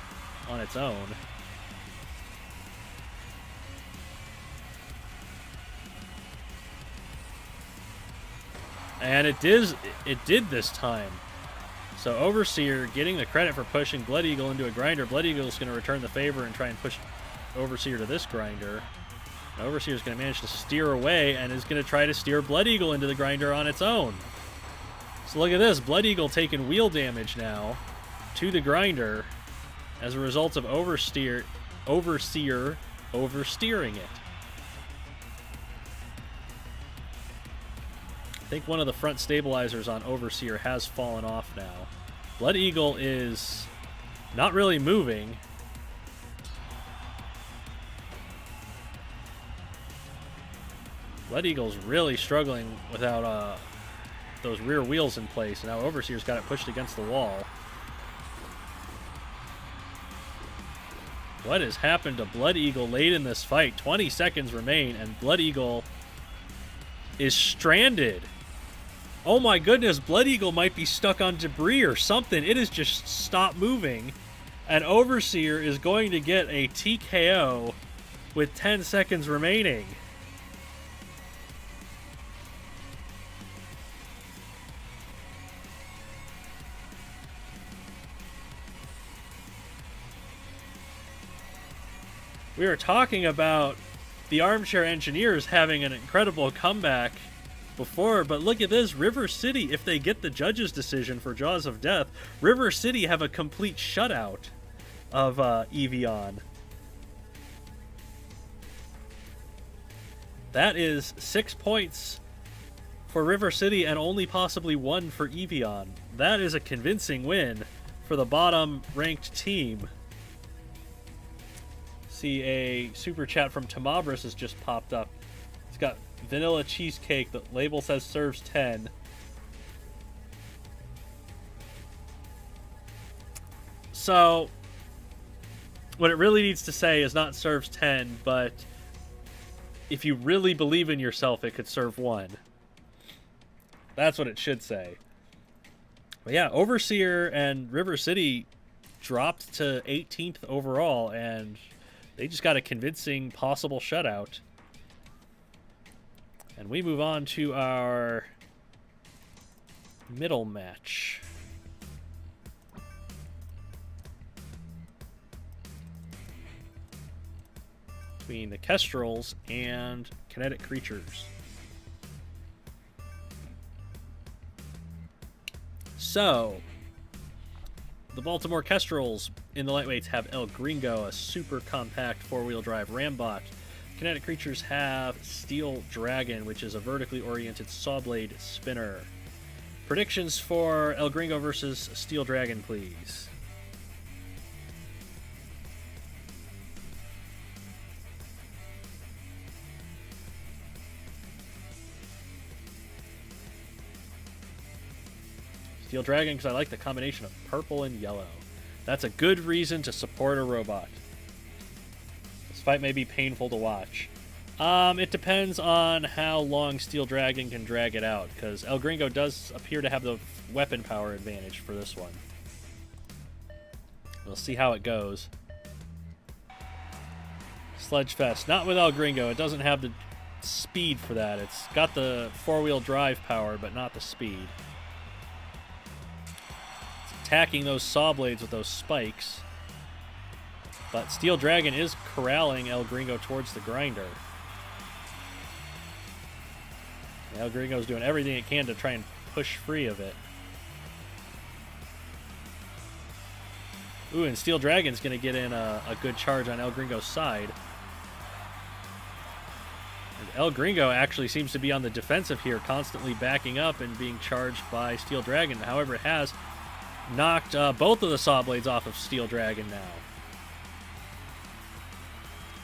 S1: on its own. And it did this time. So Overseer getting the credit for pushing Blood Eagle into a grinder. Blood Eagle's going to return the favor and try and push Overseer to this grinder. And Overseer's going to manage to steer away and is going to try to steer Blood Eagle into the grinder on its own. So look at this. Blood Eagle taking wheel damage now to the grinder as a result of Overseer oversteering it. I think one of the front stabilizers on Overseer has fallen off now. Blood Eagle is not really moving. Blood Eagle's really struggling without those rear wheels in place. Now Overseer's got it pushed against the wall. What has happened to Blood Eagle late in this fight? 20 seconds remain, and Blood Eagle is stranded. Oh my goodness, Blood Eagle might be stuck on debris or something. It has just stopped moving. And Overseer is going to get a TKO with 10 seconds remaining. We were talking about the Armchair Engineers having an incredible comeback before, but look at this. River City, if they get the judge's decision for Jaws of Death, River City have a complete shutout of Eeveeon. That is 6 points for River City and only possibly 1 for Eeveeon. That is a convincing win for the bottom-ranked team. See, a super chat from Tamabris has just popped up. It's got vanilla cheesecake. The label says serves 10. So, what it really needs to say is not serves 10, but if you really believe in yourself, it could serve 1. That's what it should say. But yeah, Overseer and River City dropped to 18th overall, and they just got a convincing possible shutout. And we move on to our middle match. between the Kestrels and Kinetic creatures. So, the Baltimore Kestrels in the lightweights have El Gringo, a super compact four-wheel drive Rambot. Kinetic creatures have Steel Dragon, which is a vertically oriented sawblade spinner. Predictions for El Gringo versus Steel Dragon, please. Steel Dragon, because I like the combination of purple and yellow. That's a good reason to support a robot. This fight may be painful to watch. It depends on how long Steel Dragon can drag it out, because El Gringo does appear to have the weapon power advantage for this one. We'll see how it goes. Sledgefest. Not with El Gringo. It doesn't have the speed for that. It's got the four-wheel drive power, but not the speed. Attacking those saw blades with those spikes. But Steel Dragon is corralling El Gringo towards the grinder. El Gringo is doing everything it can to try and push free of it. Ooh, and Steel Dragon's going to get in a good charge on El Gringo's side. And El Gringo actually seems to be on the defensive here, constantly backing up and being charged by Steel Dragon. However, it has knocked both of the saw blades off of Steel Dragon now.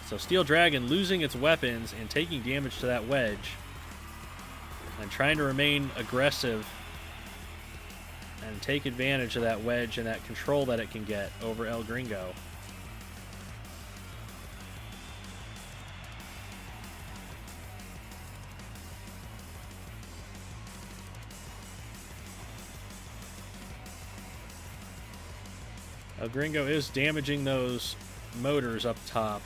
S1: So Steel Dragon losing its weapons and taking damage to that wedge, and trying to remain aggressive and take advantage of that wedge and that control that it can get over El Gringo. El Gringo is damaging those motors up top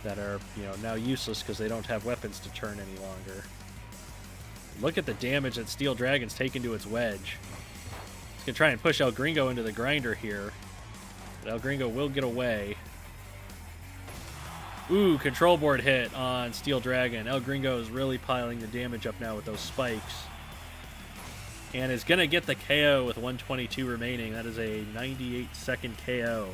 S1: that are, now useless because they don't have weapons to turn any longer. Look at the damage that Steel Dragon's taken to its wedge. It's going to try and push El Gringo into the grinder here. But El Gringo will get away. Ooh, control board hit on Steel Dragon. El Gringo is really piling the damage up now with those spikes. And is going to get the KO with 122 remaining. That is a 98-second KO.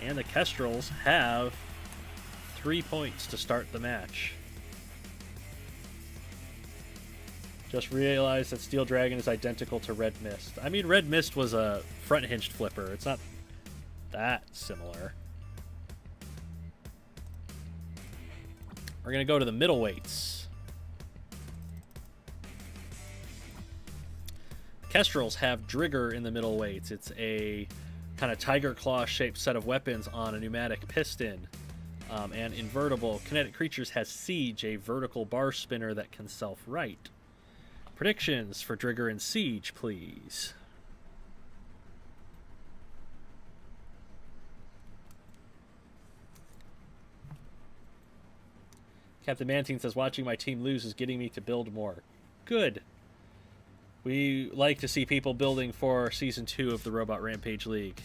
S1: And the Kestrels have 3 points to start the match. Just realized that Steel Dragon is identical to Red Mist. I mean, Red Mist was a front-hinged flipper. It's not that similar. We're going to go to the middleweights. Kestrels have Drigger in the middleweights. It's a kind of tiger claw shaped set of weapons on a pneumatic piston and invertible. Kinetic Creatures has Siege, a vertical bar spinner that can self-right. Predictions for Drigger and Siege, please. Captain Mantine says, watching my team lose is getting me to build more. Good. We like to see people building for Season 2 of the Robot Rampage League.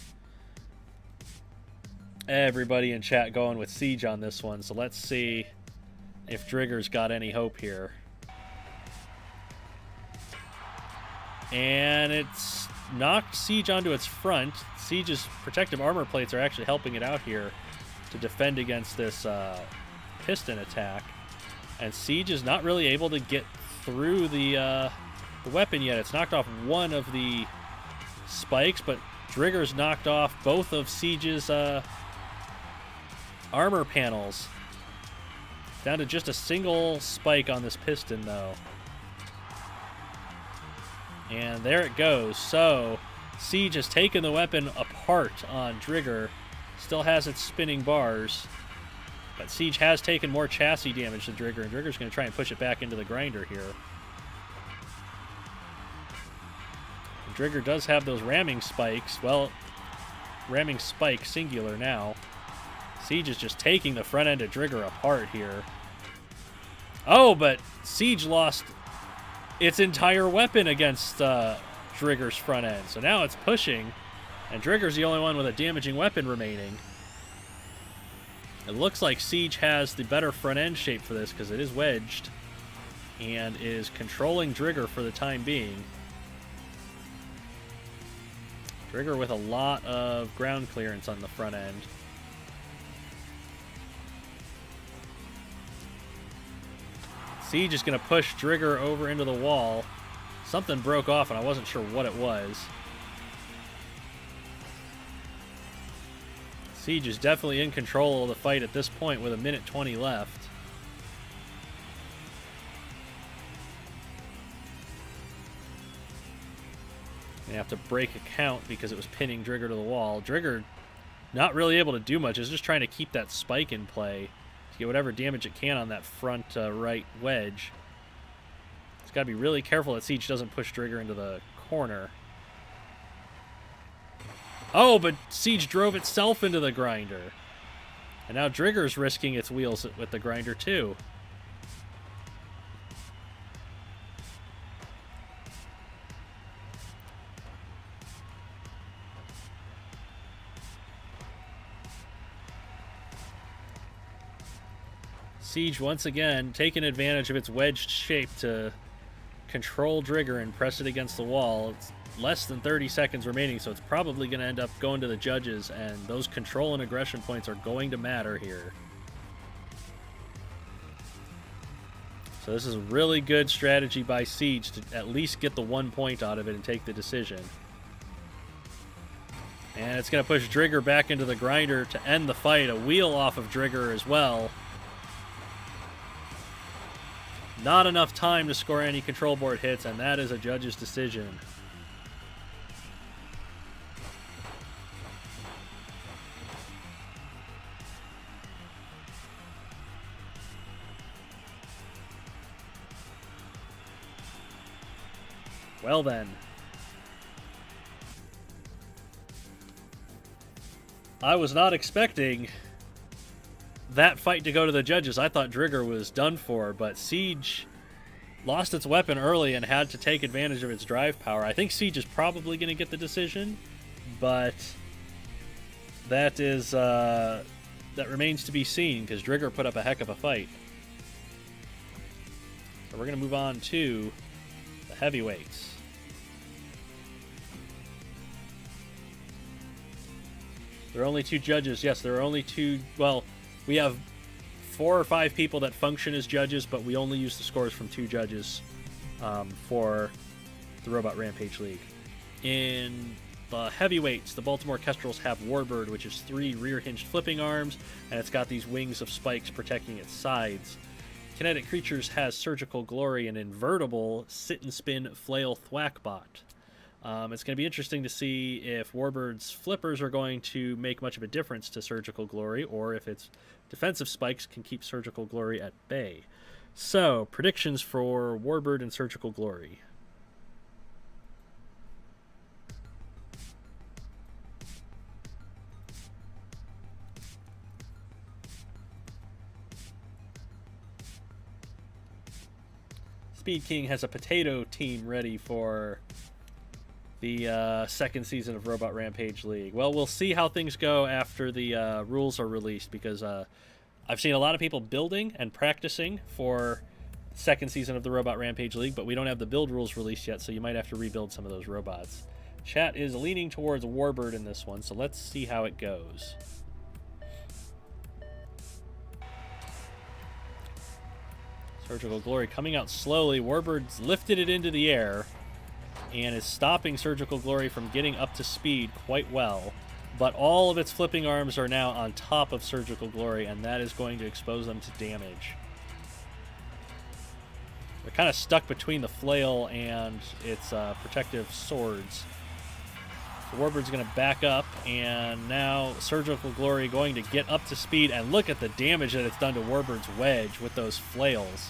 S1: Everybody in chat going with Siege on this one, so let's see if Drigger's got any hope here. And it's knocked Siege onto its front. Siege's protective armor plates are actually helping it out here to defend against this piston attack. And Siege is not really able to get through the weapon yet. It's knocked off one of the spikes, but Drigger's knocked off both of Siege's armor panels. Down to just a single spike on this piston, though. And there it goes. So, Siege has taken the weapon apart on Drigger. Still has its spinning bars. But Siege has taken more chassis damage than Drigger, and Drigger's going to try and push it back into the grinder here. And Drigger does have those ramming spikes. Well, ramming spike singular now. Siege is just taking the front end of Drigger apart here. Oh, but Siege lost its entire weapon against Drigger's front end. So now it's pushing, and Drigger's the only one with a damaging weapon remaining. It looks like Siege has the better front end shape for this because it is wedged and is controlling Drigger for the time being. Drigger with a lot of ground clearance on the front end. Siege is going to push Drigger over into the wall. Something broke off and I wasn't sure what it was. Siege is definitely in control of the fight at this point with 1:20 left. They have to break a count because it was pinning Drigger to the wall. Drigger not really able to do much. It's just trying to keep that spike in play to get whatever damage it can on that front right wedge. It's got to be really careful that Siege doesn't push Drigger into the corner. Oh, but Siege drove itself into the grinder. And now Drigger's risking its wheels with the grinder too. Siege once again taking advantage of its wedged shape to control Drigger and press it against the wall. It's less than 30 seconds remaining, so it's probably going to end up going to the judges, and those control and aggression points are going to matter here. So this is a really good strategy by Siege to at least get the 1 point out of it and take the decision. And it's going to push Drigger back into the grinder to end the fight. A wheel off of Drigger as well. Not enough time to score any control board hits, and that is a judge's decision. Well then. I was not expecting that fight to go to the judges. I thought Drigger was done for, but Siege lost its weapon early and had to take advantage of its drive power. I think Siege is probably going to get the decision, but that is that remains to be seen because Drigger put up a heck of a fight. So we're going to move on to the heavyweights. There are only two judges. Yes, there are only two. Well, we have 4 or 5 people that function as judges, but we only use the scores from 2 judges for the Robot Rampage League. In the heavyweights, the Baltimore Kestrels have Warbird, which is 3 rear-hinged flipping arms, and it's got these wings of spikes protecting its sides. Kinetic Creatures has Surgical Glory, an invertible sit-and-spin flail thwackbot. It's going to be interesting to see if Warbird's flippers are going to make much of a difference to Surgical Glory, or if its defensive spikes can keep Surgical Glory at bay. So, predictions for Warbird and Surgical Glory. Speed King has a potato team ready for the second season of Robot Rampage League. Well, we'll see how things go after the rules are released, because I've seen a lot of people building and practicing for second season of the Robot Rampage League, but we don't have the build rules released yet, so you might have to rebuild some of those robots. Chat is leaning towards Warbird in this one, so let's see how it goes. Surgical Glory coming out slowly. Warbird's lifted it into the air and is stopping Surgical Glory from getting up to speed quite well. But all of its flipping arms are now on top of Surgical Glory, and that is going to expose them to damage. They're kind of stuck between the flail and its protective swords. So Warbird's going to back up, and now Surgical Glory going to get up to speed, and look at the damage that it's done to Warbird's wedge with those flails.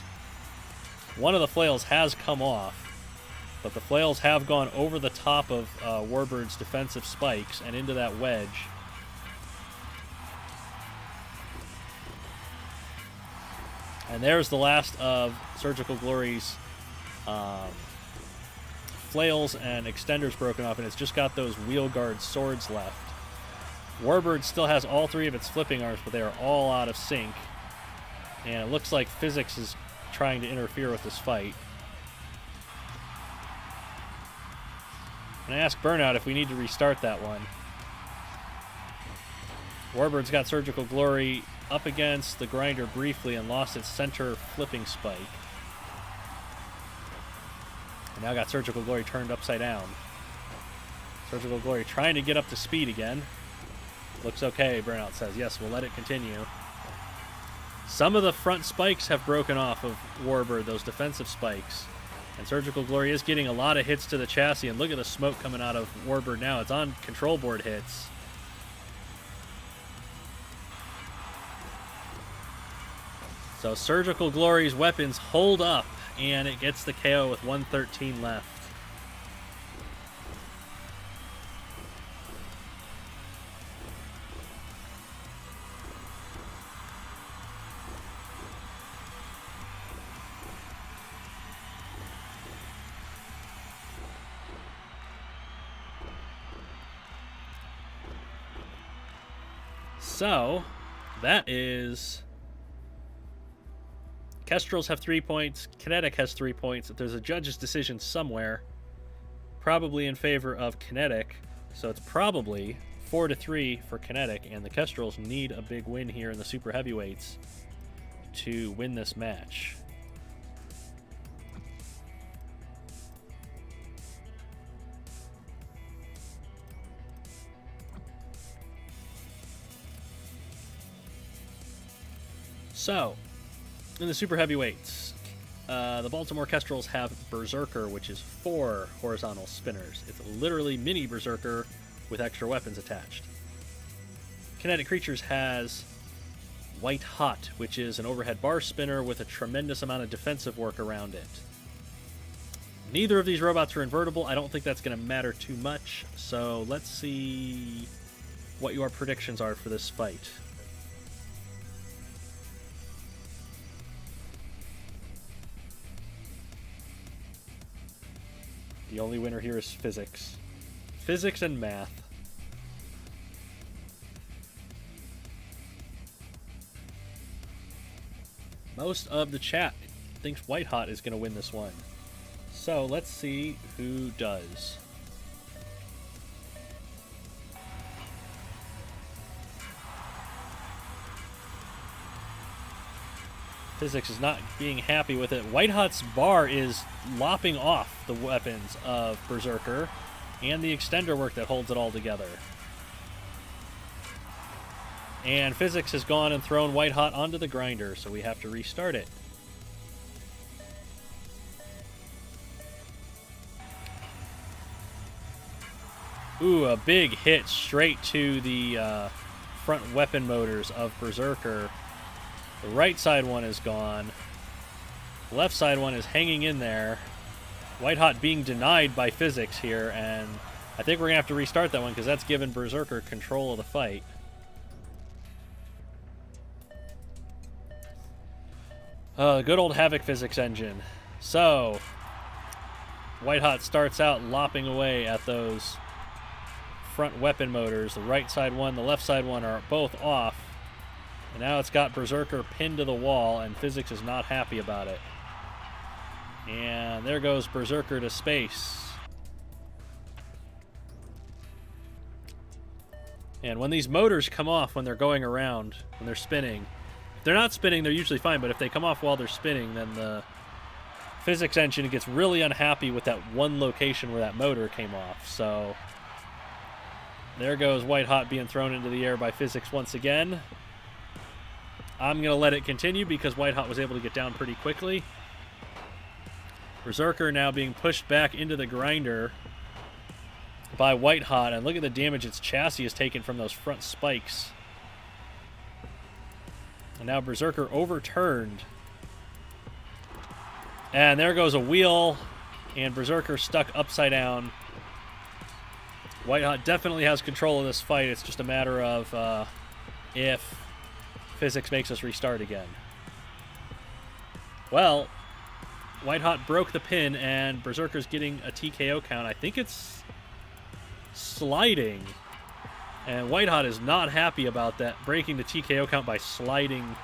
S1: One of the flails has come off, but the flails have gone over the top of Warbird's defensive spikes and into that wedge. And there's the last of Surgical Glory's flails and extenders broken off, and it's just got those wheel guard swords left. Warbird still has all 3 of its flipping arms, but they are all out of sync. And it looks like Physics is trying to interfere with this fight. And I ask Burnout if we need to restart that one. Warbird's got Surgical Glory up against the grinder briefly and lost its center flipping spike. And now got Surgical Glory turned upside down. Surgical Glory trying to get up to speed again. Looks okay, Burnout says. Yes, we'll let it continue. Some of the front spikes have broken off of Warbird, those defensive spikes. And Surgical Glory is getting a lot of hits to the chassis. And look at the smoke coming out of Warbird now. It's on control board hits. So Surgical Glory's weapons hold up, and it gets the KO with 113 left. So, that is... Kestrels have 3 points. Kinetic has 3 points. There's a judge's decision somewhere, probably in favor of Kinetic. So it's probably 4-3 for Kinetic, and the Kestrels need a big win here in the super heavyweights to win this match. So, in the super heavyweights, the Baltimore Kestrels have Berserker, which is 4 horizontal spinners. It's literally mini Berserker with extra weapons attached. Kinetic Creatures has White Hot, which is an overhead bar spinner with a tremendous amount of defensive work around it. Neither of these robots are invertible. I don't think that's going to matter too much. So let's see what your predictions are for this fight. The only winner here is physics. Physics and math. Most of the chat thinks White Hot is going to win this one. So let's see who does. Physics is not being happy with it. White Hot's bar is lopping off the weapons of Berserker and the extender work that holds it all together. And Physics has gone and thrown White Hot onto the grinder, so we have to restart it. Ooh, a big hit straight to the front weapon motors of Berserker. The right side one is gone. The left side one is hanging in there. White Hot being denied by Physics here, and I think we're going to have to restart that one because that's given Berserker control of the fight. Good old Havoc Physics engine. So, White Hot starts out lopping away at those front weapon motors. The right side one, the left side one are both off. And now it's got Berserker pinned to the wall, and Physics is not happy about it. And there goes Berserker to space. And when these motors come off when they're going around, when they're spinning, if they're not spinning, they're usually fine, but if they come off while they're spinning, then the Physics engine gets really unhappy with that one location where that motor came off. So there goes White Hot being thrown into the air by Physics once again. I'm going to let it continue because White Hot was able to get down pretty quickly. Berserker now being pushed back into the grinder by White Hot, and look at the damage its chassis has taken from those front spikes. And now Berserker overturned. And there goes a wheel, and Berserker stuck upside down. White Hot definitely has control of this fight. It's just a matter of if Physics makes us restart again. Well, White Hot broke the pin, and Berserker's getting a TKO count. I think it's sliding. And White Hot is not happy about that, breaking the TKO count by sliding.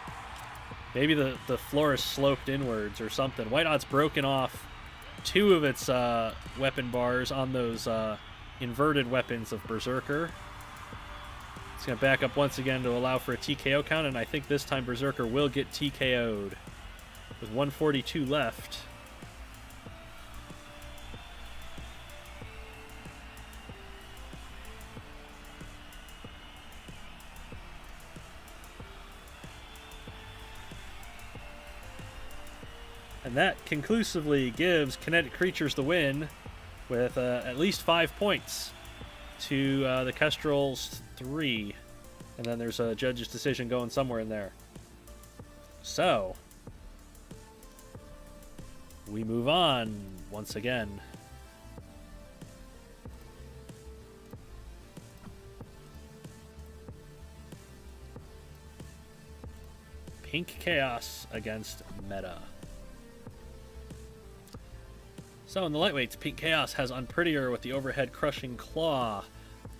S1: Maybe the floor is sloped inwards or something. White Hot's broken off 2 of its weapon bars on those inverted weapons of Berserker. It's going to back up once again to allow for a TKO count, and I think this time Berserker will get TKO'd with 142 left. And that conclusively gives Kinetic Creatures the win with at least 5 points to the Kestrels 3. And then there's a judge's decision going somewhere in there. So, we move on once again. Pink Chaos against Meta. So in the lightweights, Pink Chaos has Unprettier with the overhead crushing claw.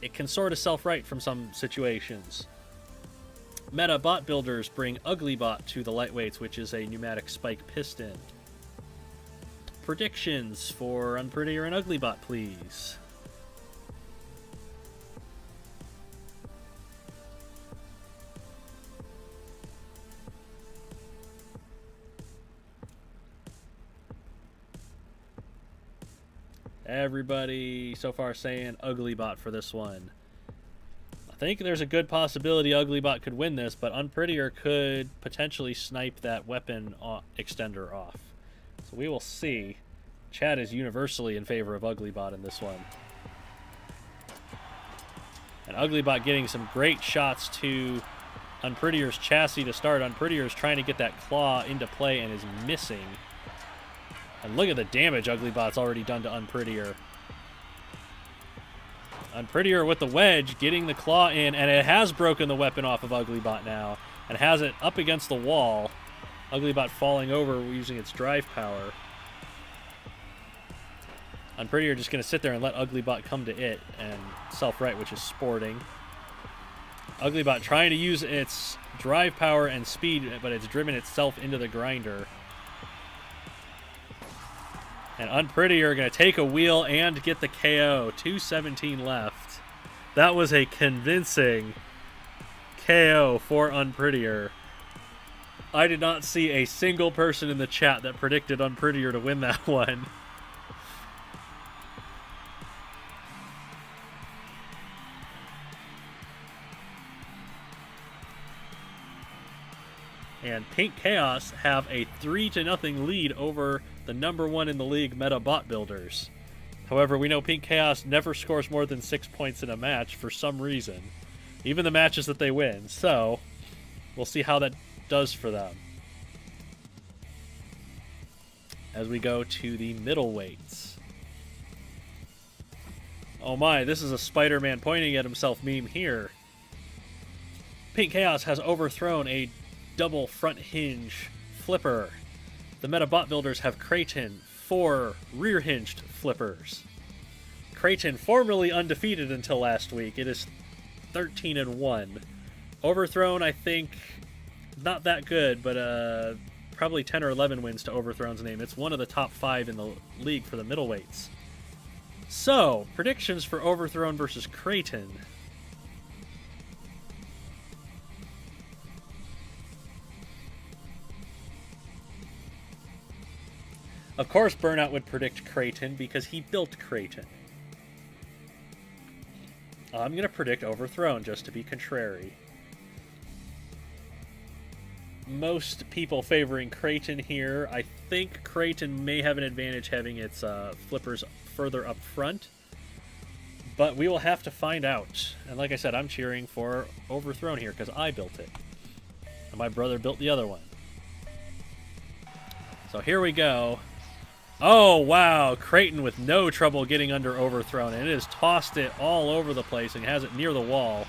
S1: It can sort of self-right from some situations. Meta bot builders bring Ugly Bot to the lightweights, which is a pneumatic spike piston. Predictions for Unprettier and Ugly Bot, please. Everybody so far saying Ugly Bot for this one. I think there's a good possibility Ugly Bot could win this, but Unprettier could potentially snipe that weapon extender off. So we will see. Chat is universally in favor of Ugly Bot in this one. And Ugly Bot getting some great shots to Unprettier's chassis to start. Unprettier is trying to get that claw into play and is missing. And look at the damage Ugly Bot's already done to Unprettier. Unprettier with the wedge, getting the claw in, and it has broken the weapon off of Ugly Bot now, and has it up against the wall. Ugly Bot falling over using its drive power. Unprettier just going to sit there and let Ugly Bot come to it and self-right, which is sporting. Ugly Bot trying to use its drive power and speed, but it's driven itself into the grinder. And Unprettier going to take a wheel and get the KO. 2:17 left. That was a convincing KO for Unprettier. I did not see a single person in the chat that predicted Unprettier to win that one. And Pink Chaos have a 3-0 lead over the #1 in the league, Meta Bot Builders. However, we know Pink Chaos never scores more than 6 points in a match for some reason. Even the matches that they win. So, we'll see how that does for them. As we go to the middleweights. Oh my, this is a Spider-Man pointing at himself meme here. Pink Chaos has overthrown a double front hinge flipper. The Meta Bot Builders have Creighton, 4 rear hinged flippers. Creighton, formerly undefeated until last week, it is 13-1. Overthrown, I think, not that good, but probably 10 or 11 wins to Overthrown's name. It's one of the top 5 in the league for the middleweights. So, predictions for Overthrown versus Creighton. Of course, Burnout would predict Creighton because he built Creighton. I'm going to predict Overthrown just to be contrary. Most people favoring Creighton here. I think Creighton may have an advantage having its flippers further up front. But we will have to find out. And like I said, I'm cheering for Overthrown here because I built it. And my brother built the other one. So here we go. Oh, wow. Creighton with no trouble getting under Overthrown. And it has tossed it all over the place and has it near the wall.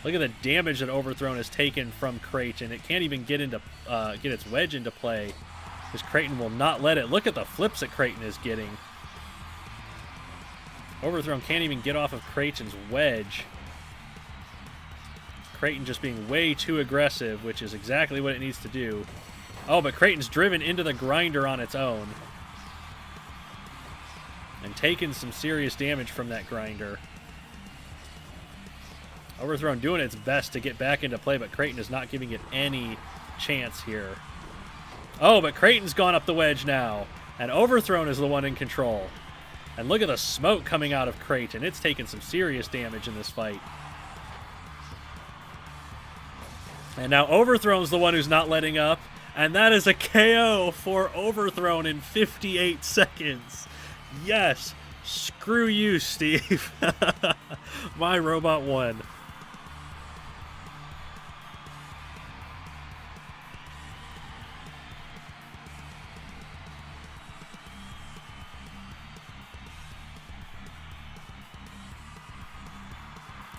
S1: Look at the damage that Overthrown has taken from Creighton. It can't even get its wedge into play. Because Creighton will not let it. Look at the flips that Creighton is getting. Overthrown can't even get off of Creighton's wedge. Creighton just being way too aggressive, which is exactly what it needs to do. Oh, but Creighton's driven into the grinder on its own. And taken some serious damage from that grinder. Overthrown doing its best to get back into play, but Creighton is not giving it any chance here. Oh, but Creighton's gone up the wedge now. And Overthrown is the one in control. And look at the smoke coming out of Creighton. It's taken some serious damage in this fight. And now Overthrown's the one who's not letting up. And that is a KO for Overthrown in 58 seconds. Yes. Screw you, Steve. My robot won.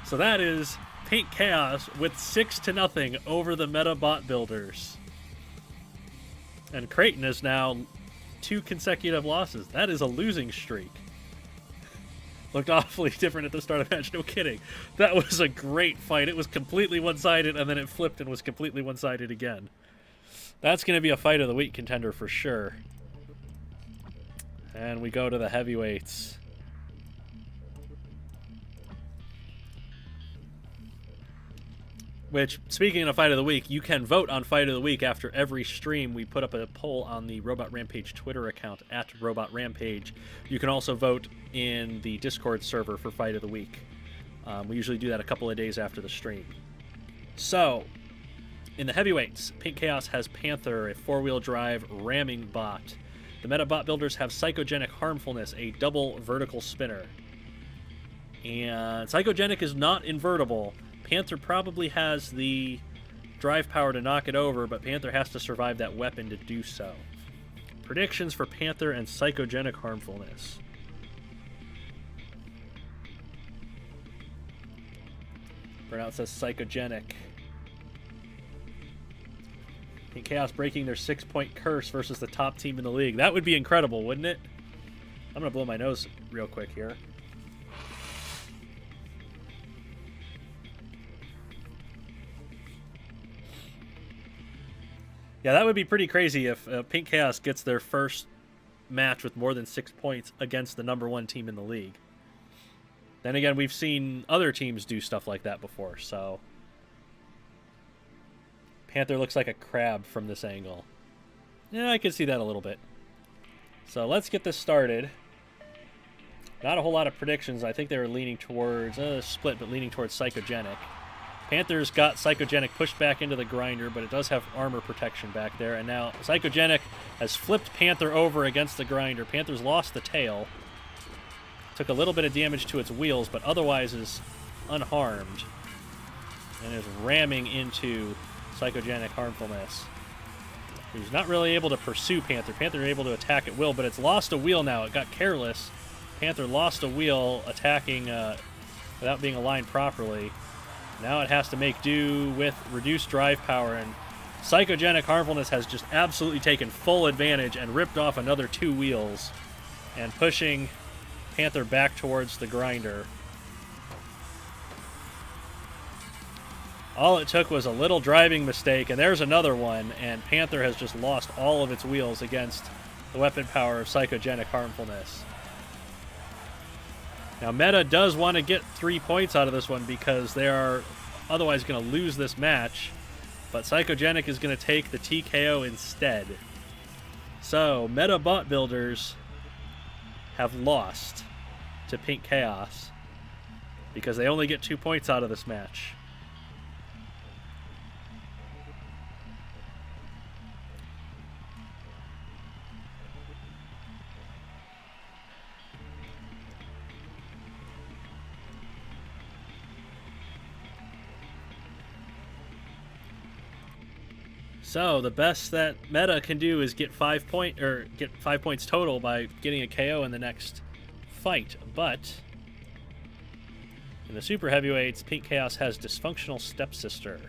S1: So that is Pink Chaos with 6-0 over the Meta Bot Builders. And Creighton is now 2 consecutive losses. That is a losing streak. Looked awfully different at the start of the match. No kidding. That was a great fight. It was completely one-sided, and then it flipped and was completely one-sided again. That's going to be a fight of the week contender for sure. And we go to the heavyweights. Which, speaking of Fight of the Week, you can vote on Fight of the Week after every stream. We put up a poll on the Robot Rampage Twitter account, @RobotRampage. You can also vote in the Discord server for Fight of the Week. We usually do that a couple of days after the stream. So, in the heavyweights, Pink Chaos has Panther, a 4-wheel drive ramming bot. The Meta Bot Builders have Psychogenic Harmfulness, a double vertical spinner. And Psychogenic is not invertible. Panther probably has the drive power to knock it over, but Panther has to survive that weapon to do so. Predictions for Panther and Psychogenic Harmfulness. Burnout says Psychogenic. Pink Chaos breaking their 6-point curse versus the top team in the league. That would be incredible, wouldn't it? I'm going to blow my nose real quick here. Yeah, that would be pretty crazy if Pink Chaos gets their first match with more than 6 points against the #1 team in the league. Then again, we've seen other teams do stuff like that before, so... Panther looks like a crab from this angle. Yeah, I can see that a little bit. So let's get this started. Not a whole lot of predictions. I think they were leaning towards... split, but leaning towards Psychogenic. Panther's got Psychogenic pushed back into the grinder, but it does have armor protection back there. And now Psychogenic has flipped Panther over against the grinder. Panther's lost the tail. Took a little bit of damage to its wheels, but otherwise is unharmed. And is ramming into Psychogenic Harmfulness. He's not really able to pursue Panther. Panther able to attack at will, but it's lost a wheel now. It got careless. Panther lost a wheel attacking without being aligned properly. Now it has to make do with reduced drive power, and Psychogenic Harmfulness has just absolutely taken full advantage and ripped off another 2 wheels and pushing Panther back towards the grinder. All it took was a little driving mistake, and there's another one, and Panther has just lost all of its wheels against the weapon power of Psychogenic Harmfulness. Now, Meta does want to get 3 points out of this one because they are otherwise going to lose this match, but Psychogenic is going to take the TKO instead. So, Meta Bot Builders have lost to Pink Chaos because they only get 2 points out of this match. So the best that Meta can do is get 5 points total by getting a KO in the next fight. But in the super heavyweights, Pink Chaos has Dysfunctional Stepsister,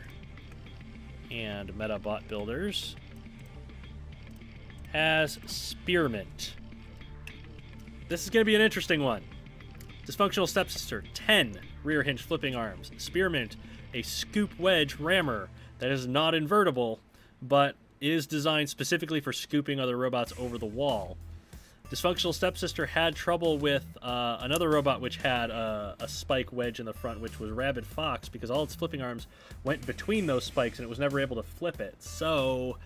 S1: and Meta Bot Builders has Spearmint. This is going to be an interesting one. Dysfunctional Stepsister, 10 rear hinge flipping arms. Spearmint, a scoop wedge rammer that is not invertible, but is designed specifically for scooping other robots over the wall. Dysfunctional Stepsister had trouble with another robot which had a spike wedge in the front, which was Rabid Fox, because all its flipping arms went between those spikes and it was never able to flip it. So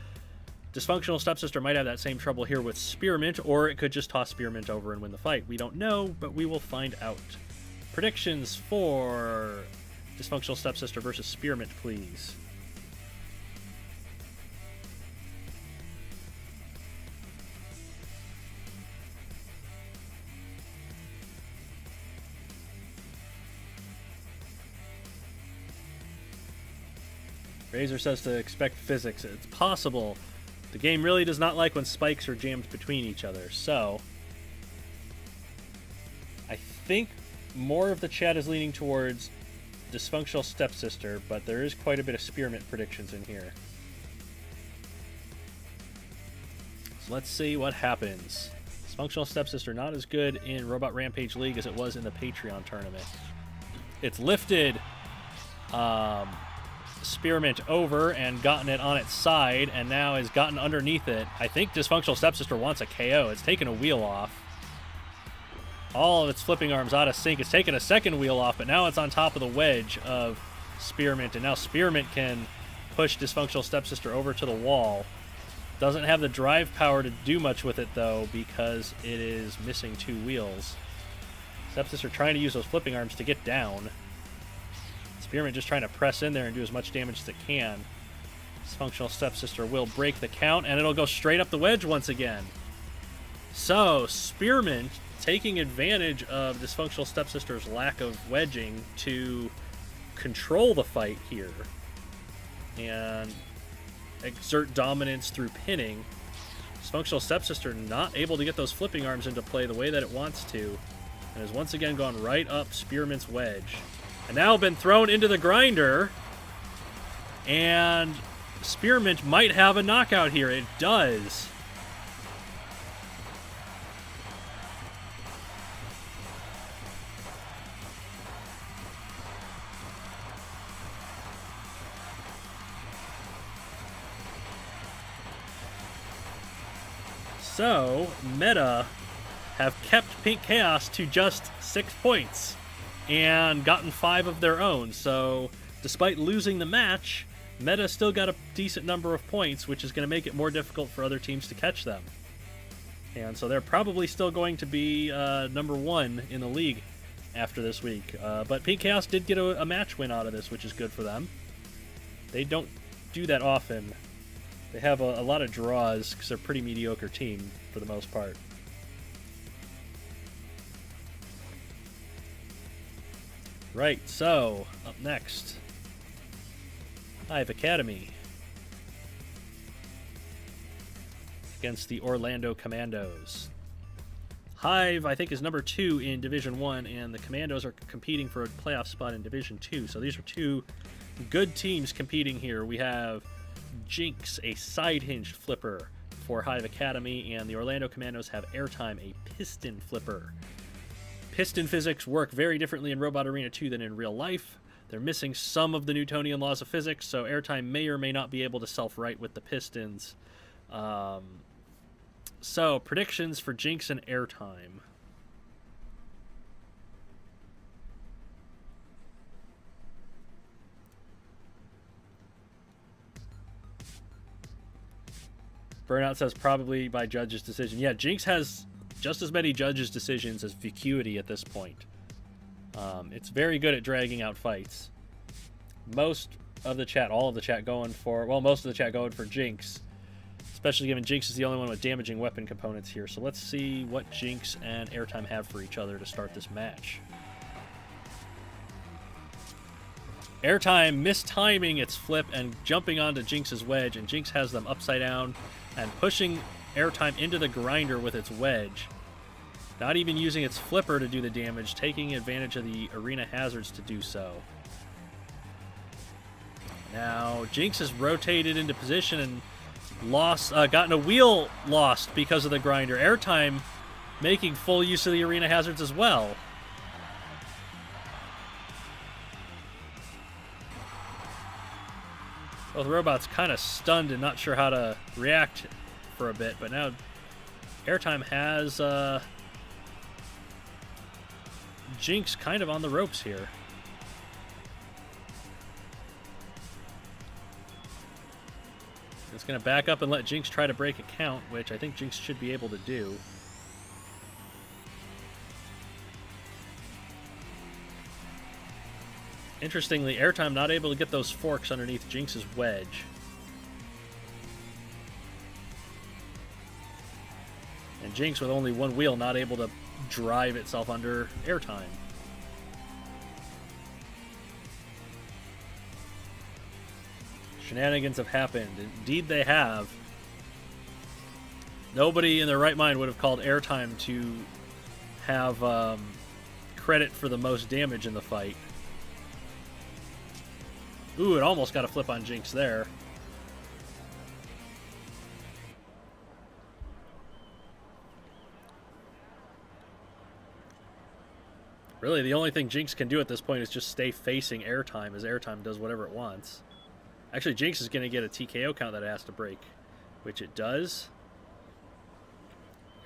S1: Dysfunctional Stepsister might have that same trouble here with Spearmint, or it could just toss Spearmint over and win the fight. We don't know, but we will find out. Predictions for Dysfunctional Stepsister versus Spearmint, please. Razor says to expect physics. It's possible. The game really does not like when spikes are jammed between each other, so I think more of the chat is leaning towards Dysfunctional Stepsister, but there is quite a bit of Spearmint predictions in here. So let's see what happens. Dysfunctional Stepsister not as good in Robot Rampage League as it was in the Patreon tournament. It's lifted Spearmint over and gotten it on its side, and now has gotten underneath it. I think Dysfunctional Stepsister wants a KO. It's taken a wheel off. All of its flipping arms out of sync. It's taken a second wheel off, but now it's on top of the wedge of Spearmint, and now Spearmint can push Dysfunctional Stepsister over to the wall. Doesn't have the drive power to do much with it, though, because it is missing two wheels. Stepsister trying to use those flipping arms to get down. Spearmint just trying to press in there and do as much damage as it can. Dysfunctional Stepsister will break the count, and it'll go straight up the wedge once again. So, Spearmint taking advantage of Dysfunctional Stepsister's lack of wedging to control the fight here and exert dominance through pinning. Dysfunctional Stepsister not able to get those flipping arms into play the way that it wants to, and has once again gone right up Spearmint's wedge. And now been thrown into the grinder, and Spearmint might have a knockout here. It does. So, Meta have kept Pink Chaos to just 6 points and gotten 5 of their own. So, despite losing the match, Meta still got a decent number of points, which is going to make it more difficult for other teams to catch them. And so they're probably still going to be number 1 in the league after this week. But Pink Chaos did get a match win out of this, which is good for them. They don't do that often. They have a lot of draws because they're a pretty mediocre team for the most part. Right, so, up next, HIVE Academy against the Orlando Commandos. HIVE, I think, is number 2 in Division 1, and the Commandos are competing for a playoff spot in Division 2. So these are two good teams competing here. We have Jinx, a side-hinged flipper for HIVE Academy, and the Orlando Commandos have Airtime, a piston flipper. Piston physics work very differently in Robot Arena 2 than in real life. They're missing some of the Newtonian laws of physics, so Airtime may or may not be able to self-right with the pistons. So, predictions for Jinx and Airtime. Burnout says probably by judge's decision. Yeah, Jinx has just as many judges' decisions as Vacuity at this point. It's very good at dragging out fights. Most of the chat, all of the chat going for, well, most of the chat going for Jinx, especially given Jinx is the only one with damaging weapon components here. So let's see what Jinx and Airtime have for each other to start this match. Airtime mistiming its flip and jumping onto Jinx's wedge, and Jinx has them upside down and pushing Airtime into the grinder with its wedge. Not even using its flipper to do the damage, taking advantage of the arena hazards to do so. Now, Jinx is rotated into position and gotten a wheel lost because of the grinder. Airtime making full use of the arena hazards as well. Both robots kind of stunned and not sure how to react for a bit, but now Airtime has Jinx kind of on the ropes here. It's going to back up and let Jinx try to break a count, which I think Jinx should be able to do. Interestingly, Airtime not able to get those forks underneath Jinx's wedge. And Jinx, with only one wheel, not able to drive itself under Airtime. Shenanigans have happened. Indeed they have. Nobody in their right mind would have called Airtime to have credit for the most damage in the fight. Ooh, it almost got a flip on Jinx there. Really, the only thing Jinx can do at this point is just stay facing Airtime as Airtime does whatever it wants. Actually, Jinx is going to get a TKO count that it has to break, which it does.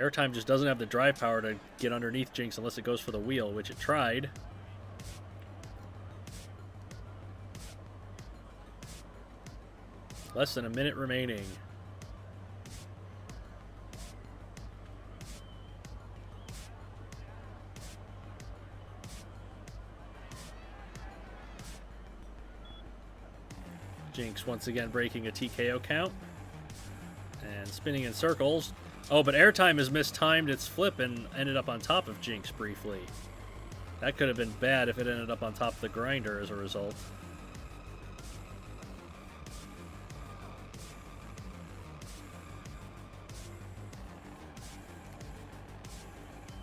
S1: Airtime just doesn't have the drive power to get underneath Jinx unless it goes for the wheel, which it tried. Less than a minute remaining. Jinx once again breaking a TKO count. And spinning in circles. Oh, but Airtime has mistimed its flip and ended up on top of Jinx briefly. That could have been bad if it ended up on top of the grinder as a result.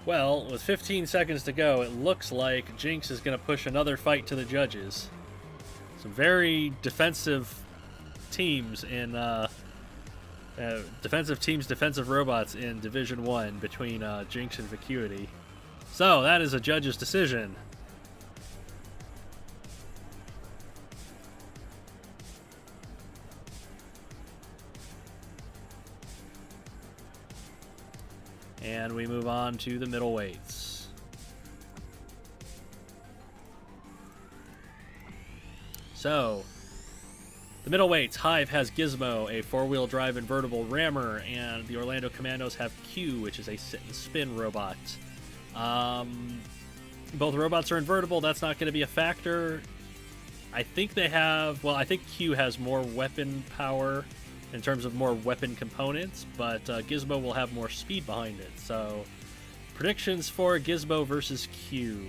S1: Well, with 15 seconds to go, it looks like Jinx is going to push another fight to the judges. Some very defensive teams in defensive robots in Division 1 between Jinx and Vacuity. So that is a judge's decision. And we move on to the middleweights. So, the middleweights, HIVE has Gizmo, a four-wheel drive invertible rammer, and the Orlando Commandos have Q, which is a sit-and-spin robot. Both robots are invertible. That's not going to be a factor. I think they have... Well, I think Q has more weapon power in terms of more weapon components, but Gizmo will have more speed behind it. So, predictions for Gizmo versus Q.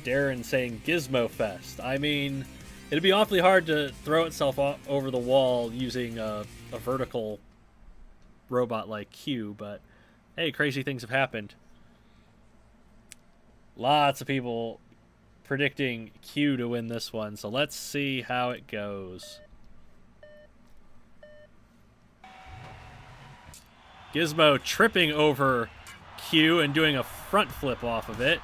S1: Darren saying Gizmo Fest. I mean, it'd be awfully hard to throw itself over the wall using a vertical robot like Q, but hey, crazy things have happened. Lots of people predicting Q to win this one, so let's see how it goes. Gizmo tripping over Q and doing a front flip off of it,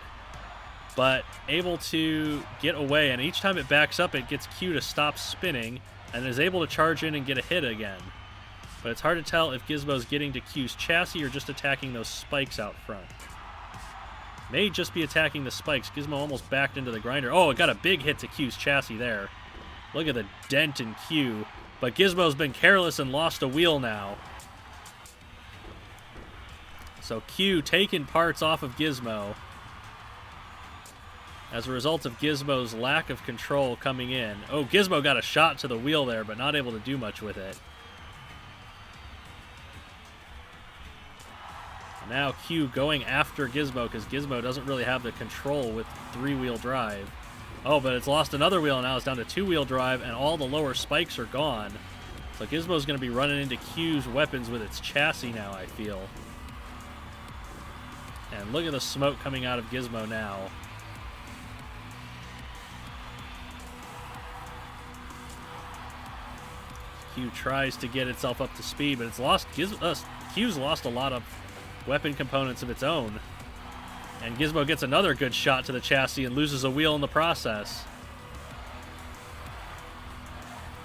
S1: but able to get away, and each time it backs up, it gets Q to stop spinning and is able to charge in and get a hit again. But it's hard to tell if Gizmo's getting to Q's chassis or just attacking those spikes out front. May just be attacking the spikes. Gizmo almost backed into the grinder. Oh, it got a big hit to Q's chassis there. Look at the dent in Q. But Gizmo's been careless and lost a wheel now. So Q taking parts off of Gizmo as a result of Gizmo's lack of control coming in. Oh, Gizmo got a shot to the wheel there, but not able to do much with it. Now Q going after Gizmo because Gizmo doesn't really have the control with three-wheel drive. Oh, but it's lost another wheel, and now it's down to two-wheel drive, and all the lower spikes are gone. So Gizmo's going to be running into Q's weapons with its chassis now, I feel. And look at the smoke coming out of Gizmo now. Q tries to get itself up to speed, but it's lost. Q's lost a lot of weapon components of its own. And Gizmo gets another good shot to the chassis and loses a wheel in the process.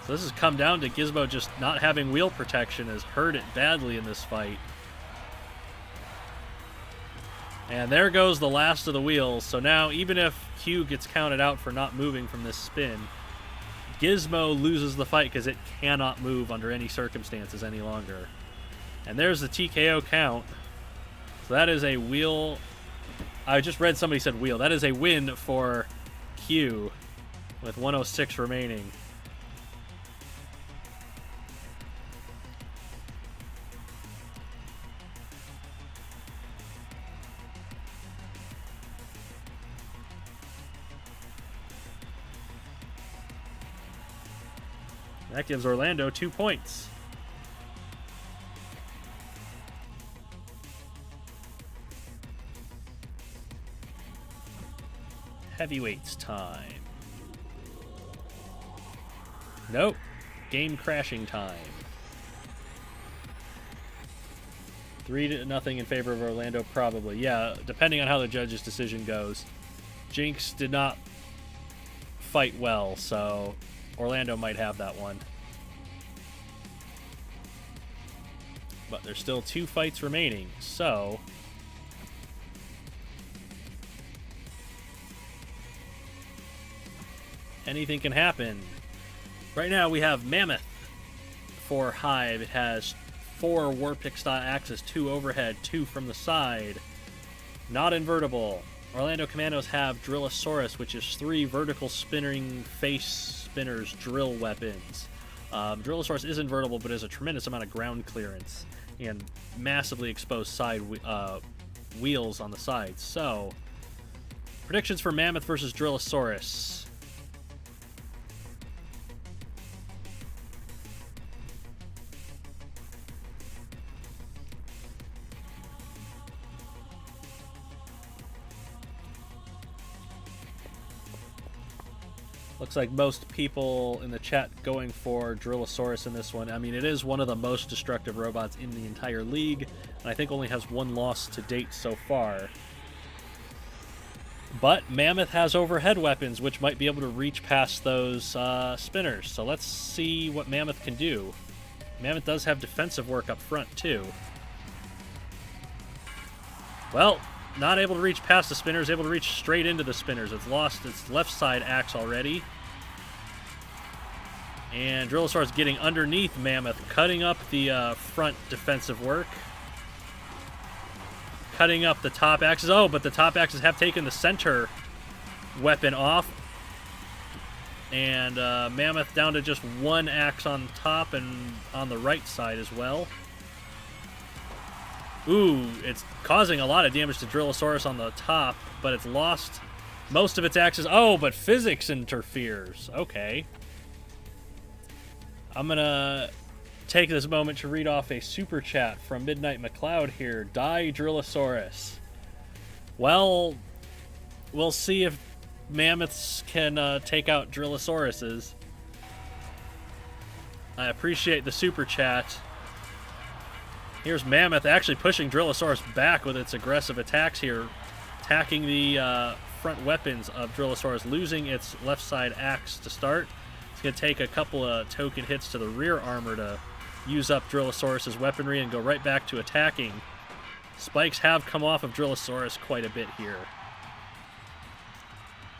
S1: So this has come down to Gizmo just not having wheel protection has hurt it badly in this fight. And there goes the last of the wheels. So now even if Q gets counted out for not moving from this spin, Gizmo loses the fight because it cannot move under any circumstances any longer. And there's the TKO count. So that is a wheel. I just read somebody said wheel. That is a win for Q with 106 remaining. That gives Orlando 2 points. Heavyweights time. Nope. Game crashing time. 3-0 in favor of Orlando, probably. Yeah, depending on how the judge's decision goes. Jinx did not fight well, so Orlando might have that one. But there's still 2 fights remaining, so anything can happen. Right now we have Mammoth for Hive. It has 4 Warpick style axes, 2 overhead, 2 from the side. Not invertible. Orlando Commandos have Drillosaurus, which is 3 vertical spinning face spinners drill weapons. Drillosaurus is invertible, but has a tremendous amount of ground clearance and massively exposed side wheels on the sides. So, predictions for Mammoth versus Drillosaurus. Looks like most people in the chat going for Drillosaurus in this one. I mean, it is one of the most destructive robots in the entire league, and I think only has 1 loss to date so far. But Mammoth has overhead weapons, which might be able to reach past those spinners. So let's see what Mammoth can do. Mammoth does have defensive work up front, too. Well, not able to reach past the spinners, able to reach straight into the spinners. It's lost its left side axe already. And Drillosaurus getting underneath Mammoth, cutting up the front defensive work. Cutting up the top axes. Oh, but the top axes have taken the center weapon off. And Mammoth down to just 1 axe on top and on the right side as well. Ooh, it's causing a lot of damage to Drillosaurus on the top, but it's lost most of its axes. Oh, but physics interferes. Okay. I'm going to take this moment to read off a super chat from Midnight McLeod here. Die Drillosaurus. Well, we'll see if Mammoths can take out Drillosauruses. I appreciate the super chat. Here's Mammoth actually pushing Drillosaurus back with its aggressive attacks here, attacking the front weapons of Drillosaurus, losing its left side axe to start. It's going to take a couple of token hits to the rear armor to use up Drillosaurus' weaponry and go right back to attacking. Spikes have come off of Drillosaurus quite a bit here.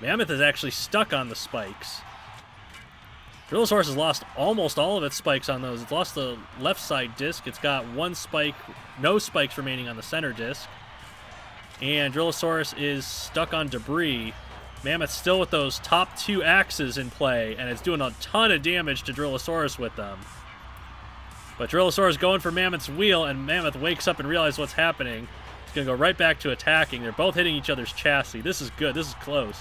S1: Mammoth is actually stuck on the spikes. Drillosaurus has lost almost all of its spikes on those. It's lost the left side disc. It's got 1 spike, no spikes remaining on the center disc. And Drillosaurus is stuck on debris. Mammoth's still with those top 2 axes in play, and it's doing a ton of damage to Drillosaurus with them. But Drillosaurus going for Mammoth's wheel, and Mammoth wakes up and realizes what's happening. It's going to go right back to attacking. They're both hitting each other's chassis. This is good. This is close.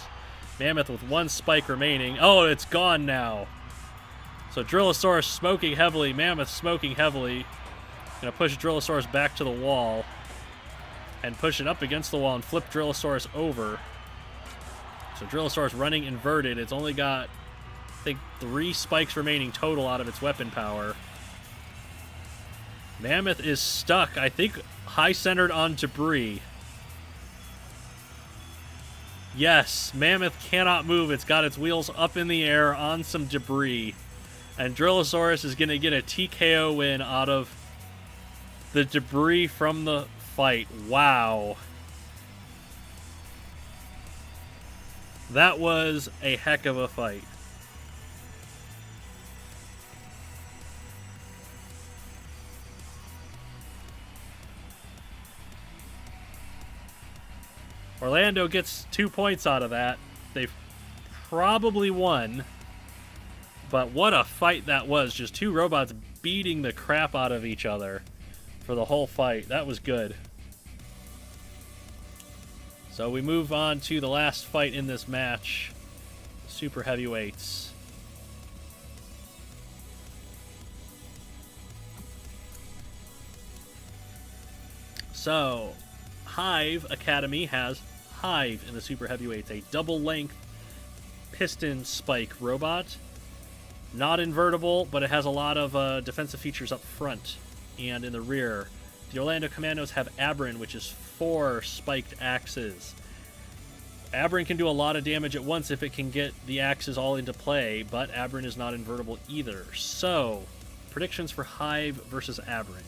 S1: Mammoth with 1 spike remaining. Oh, it's gone now. So Drillosaurus smoking heavily, Mammoth smoking heavily. Gonna push Drillosaurus back to the wall. and push it up against the wall and flip Drillosaurus over. So Drillosaurus running inverted. It's only got, I think, 3 spikes remaining total out of its weapon power. Mammoth is stuck, I think, high-centered on debris. Yes, Mammoth cannot move. It's got its wheels up in the air on some debris. And Drillosaurus is going to get a TKO win out of the debris from the fight. Wow. That was a heck of a fight. Orlando gets 2 points out of that. They've probably won. But what a fight that was. Just 2 robots beating the crap out of each other for the whole fight. That was good. So we move on to the last fight in this match. Super heavyweights. So, HIVE Academy has HIVE in the super heavyweights, a double-length piston spike robot. Not invertible, but it has a lot of defensive features up front and in the rear. The Orlando Commandos have Aberrin, which is 4 spiked axes. Aberrin can do a lot of damage at once if it can get the axes all into play, but Aberrin is not invertible either. So, predictions for HIVE versus Aberrin.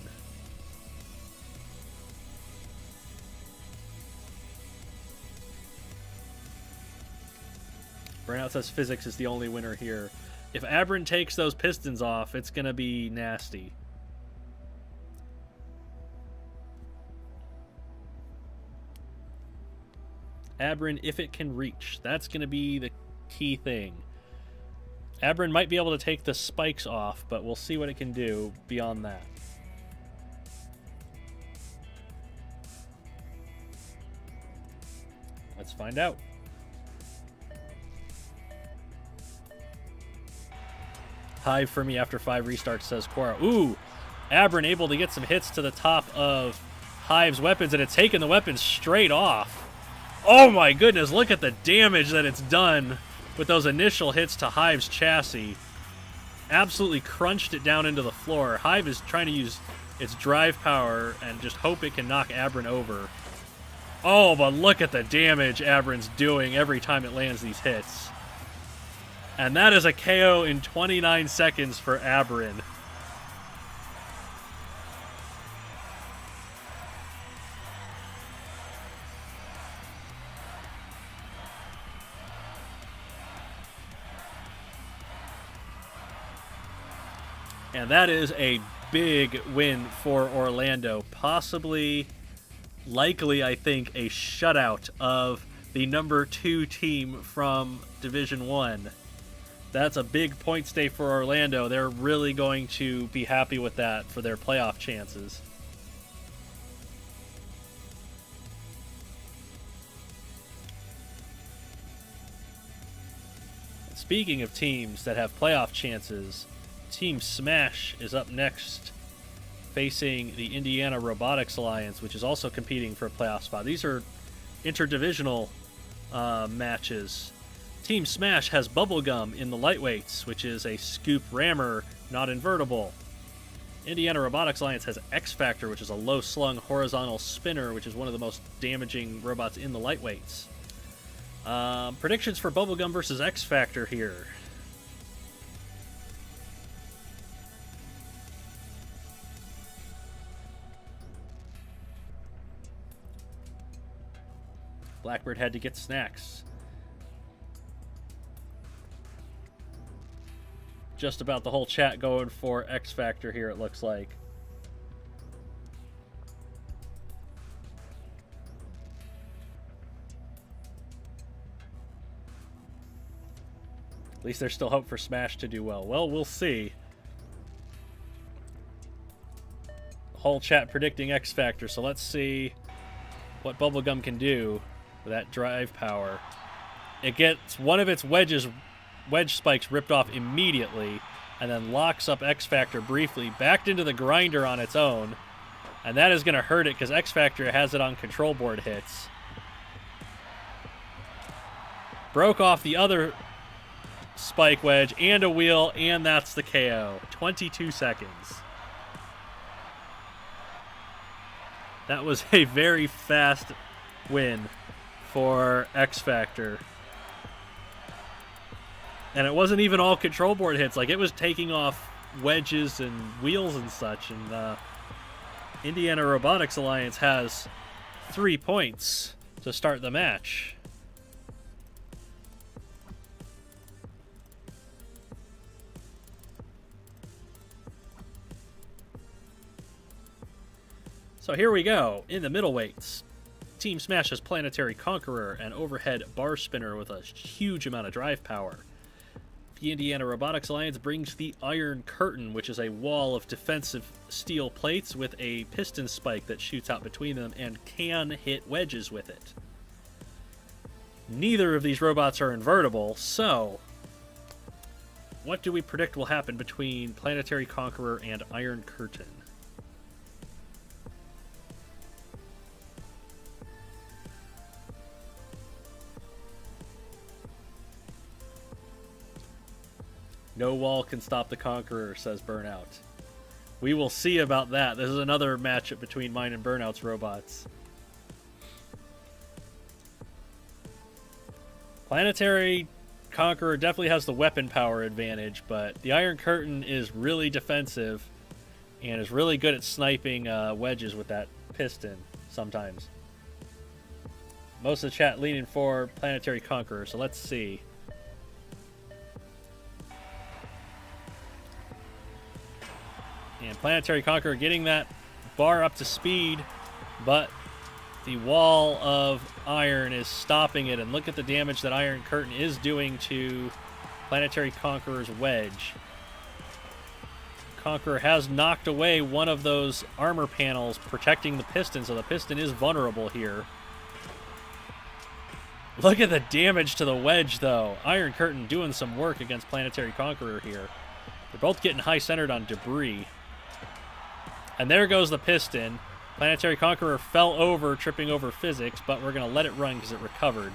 S1: Burnout says physics is the only winner here. If Aberrin takes those pistons off, it's going to be nasty. Aberrin, if it can reach, that's going to be the key thing. Aberrin might be able to take the spikes off, but we'll see what it can do beyond that. Let's find out. HIVE for me after 5 restarts, says Quora. Ooh, Aberrin able to get some hits to the top of HIVE's weapons, and it's taken the weapons straight off. Oh my goodness, look at the damage that it's done with those initial hits to HIVE's chassis. Absolutely crunched it down into the floor. HIVE is trying to use its drive power and just hope it can knock Aberrin over. Oh, but look at the damage Aberrin's doing every time it lands these hits. And that is a KO in 29 seconds for Aberrin. And that is a big win for Orlando. Possibly, likely, I think, a shutout of the number 2 team from Division 1. That's a big points day for Orlando. They're really going to be happy with that for their playoff chances. Speaking of teams that have playoff chances, Team Smash is up next, facing the Indiana Robotics Alliance, which is also competing for a playoff spot. These are interdivisional matches. Team Smash has Bubblegum in the lightweights, which is a scoop rammer, not invertible. Indiana Robotics Alliance has X-Factor, which is a low-slung horizontal spinner, which is one of the most damaging robots in the lightweights. Predictions for Bubblegum versus X-Factor here. Blackbird had to get snacks. Just about the whole chat going for X-Factor here, it looks like. At least there's still hope for Smash to do well. Well, we'll see. The whole chat predicting X-Factor, so let's see what Bubblegum can do with that drive power. It gets one of its wedge spikes ripped off immediately, and then locks up X-Factor briefly, backed into the grinder on its own, And that is going to hurt it because X Factor has it on control board hits. Broke off the other spike wedge and a wheel, and that's the KO. 22 seconds. That was a very fast win for X Factor. And it wasn't even all control board hits. Like, it was taking off wedges and wheels and such. And Indiana Robotics Alliance has 3 points to start the match. So here we go. In the middleweights, Team Smash has Planetary Conqueror and Overhead Bar Spinner with a huge amount of drive power. The Indiana Robotics Alliance brings the Iron Curtain, which is a wall of defensive steel plates with a piston spike that shoots out between them and can hit wedges with it. Neither of these robots are invertible, so what do we predict will happen between Planetary Conqueror and Iron Curtain? No wall can stop the Conqueror, says Burnout. We will see about that. This is another matchup between mine and Burnout's robots. Planetary Conqueror definitely has the weapon power advantage, but the Iron Curtain is really defensive and is really good at sniping wedges with that piston sometimes. Most of the chat leaning for Planetary Conqueror, so let's see. And Planetary Conqueror getting that bar up to speed, but the wall of iron is stopping it. And look at the damage that Iron Curtain is doing to Planetary Conqueror's wedge. Conqueror has knocked away one of those armor panels protecting the piston, so the piston is vulnerable here. Look at the damage to the wedge, though. Iron Curtain doing some work against Planetary Conqueror here. They're both getting high-centered on debris. And there goes the piston. Planetary Conqueror fell over, tripping over physics, but we're going to let it run because it recovered.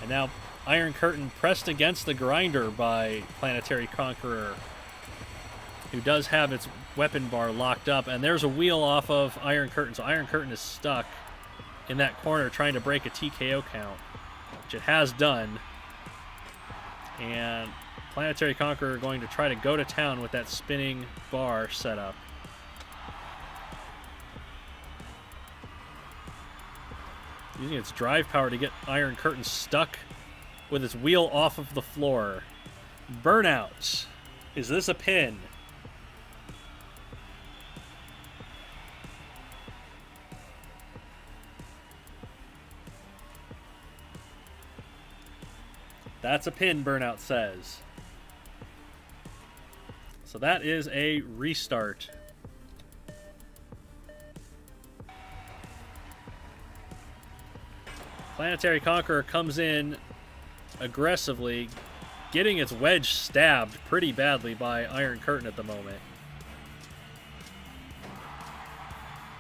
S1: And now Iron Curtain pressed against the grinder by Planetary Conqueror, who does have its weapon bar locked up. And there's a wheel off of Iron Curtain, so Iron Curtain is stuck in that corner trying to break a TKO count, which it has done. And Planetary Conqueror going to try to go to town with that spinning bar setup. Using its drive power to get Iron Curtain stuck with its wheel off of the floor. Burnout. Is this a pin? That's a pin, Burnout says. So that is a restart. Planetary Conqueror comes in aggressively, getting its wedge stabbed pretty badly by Iron Curtain at the moment.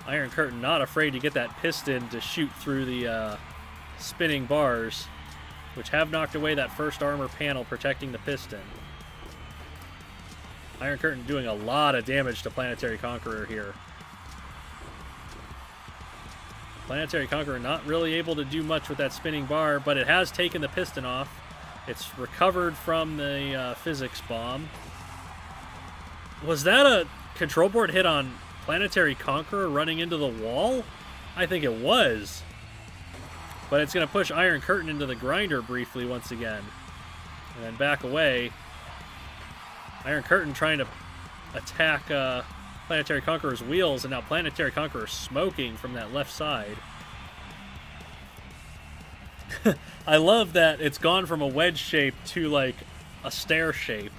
S1: Iron Curtain not afraid to get that piston to shoot through the spinning bars, which have knocked away that first armor panel protecting the piston. Iron Curtain doing a lot of damage to Planetary Conqueror here. Planetary Conqueror not really able to do much with that spinning bar, but it has taken the piston off. It's recovered from the physics bomb. Was that a control board hit on Planetary Conqueror running into the wall? I think it was. But it's going to push Iron Curtain into the grinder briefly once again. And then back away. Iron Curtain trying to attack Planetary Conqueror's wheels, and now Planetary Conqueror smoking from that left side. I love that it's gone from a wedge shape to like a stair shape.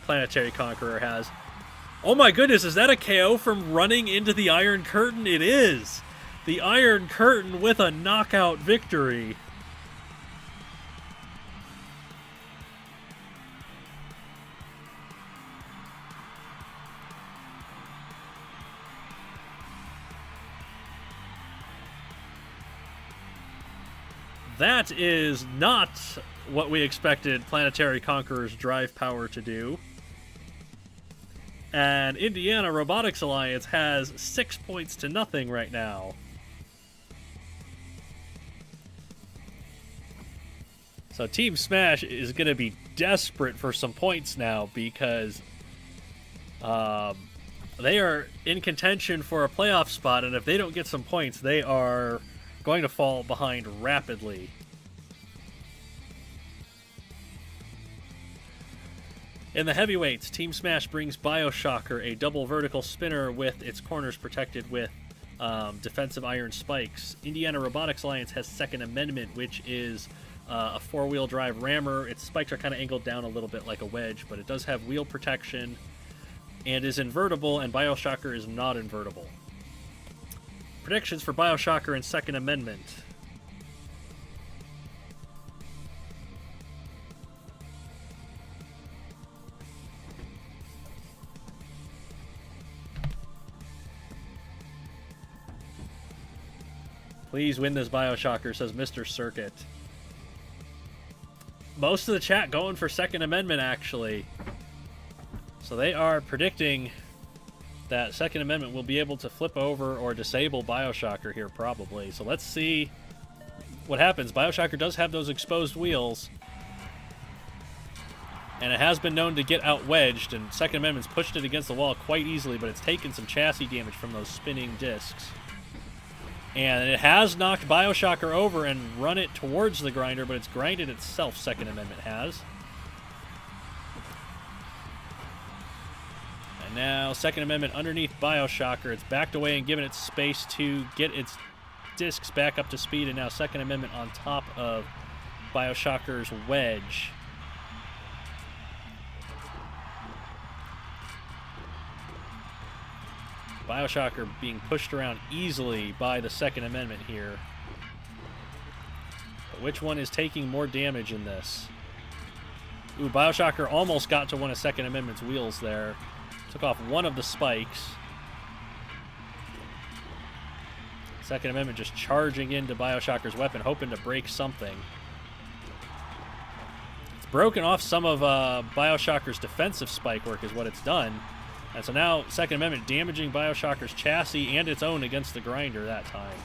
S1: Planetary Conqueror has. Oh my goodness, is that a KO from running into the Iron Curtain? It is! The Iron Curtain with a knockout victory. that is not what we expected Planetary Conqueror's drive power to do. And Indiana Robotics Alliance has 6 points to nothing right now. So Team Smash is going to be desperate for some points now because they are in contention for a playoff spot, and if they don't get some points, they are going to fall behind rapidly. In the heavyweights, Team Smash brings Bioshocker, a double vertical spinner with its corners protected with defensive iron spikes. Indiana Robotics Alliance has Second Amendment, which is a four-wheel drive rammer. Its spikes are kind of angled down a little bit like a wedge, but it does have wheel protection and is invertible, and Bioshocker is not invertible. Predictions for Bioshocker and Second Amendment. Please win this Bioshocker, says Mr. Circuit. Most of the chat going for Second Amendment, actually. So they are predicting that Second Amendment will be able to flip over or disable Bioshocker here, probably. So let's see what happens. Bioshocker does have those exposed wheels, and it has been known to get out-wedged, and Second Amendment's pushed it against the wall quite easily, but it's taken some chassis damage from those spinning discs. And it has knocked Bioshocker over and run it towards the grinder, but it's grinded itself, Second Amendment has. And now Second Amendment underneath Bioshocker. It's backed away and given it space to get its discs back up to speed, and now Second Amendment on top of Bioshocker's wedge. Bioshocker being pushed around easily by the Second Amendment here. But which one is taking more damage in this? Ooh, Bioshocker almost got to one of Second Amendment's wheels there. Took off one of the spikes. Second Amendment just charging into Bioshocker's weapon, hoping to break something. It's broken off some of Bioshocker's defensive spike work is what it's done. And so now Second Amendment damaging Bioshocker's chassis and its own against the grinder that time.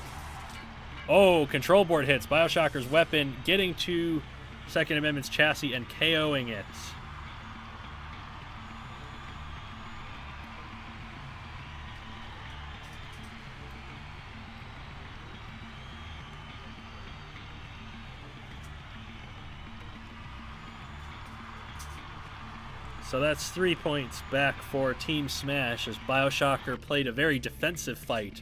S1: Oh, control board hits. Bioshocker's weapon getting to Second Amendment's chassis and KOing it. So that's 3 points back for Team Smash as Bioshocker played a very defensive fight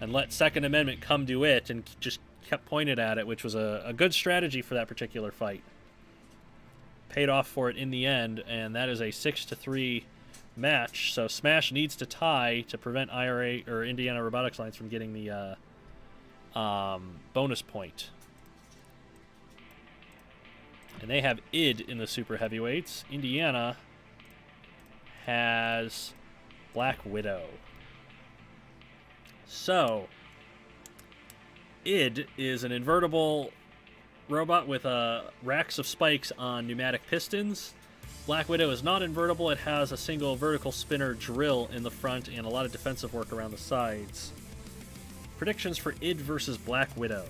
S1: and let Second Amendment come to it and just kept pointed at it, which was a good strategy for that particular fight. Paid off for it in the end, and that is a 6-3 match. So Smash needs to tie to prevent IRA or Indiana Robotics Alliance from getting the bonus point. And they have ID in the Super Heavyweights. Indiana has Black Widow. So, ID is an invertible robot with racks of spikes on pneumatic pistons. Black Widow is not invertible. It has a single vertical spinner drill in the front and a lot of defensive work around the sides. Predictions for ID versus Black Widow.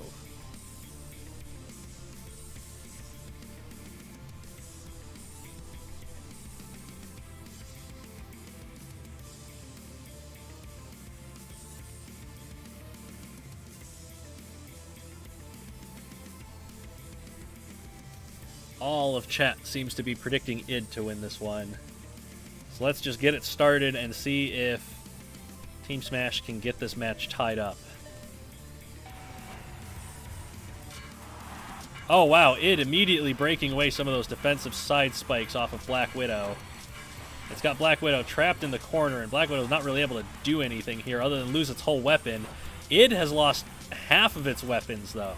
S1: All of chat seems to be predicting ID to win this one. So let's just get it started and see if Team Smash can get this match tied up. Oh wow, ID immediately breaking away some of those defensive side spikes off of Black Widow. It's got Black Widow trapped in the corner, and Black Widow's not really able to do anything here other than lose its whole weapon. ID has lost half of its weapons, though.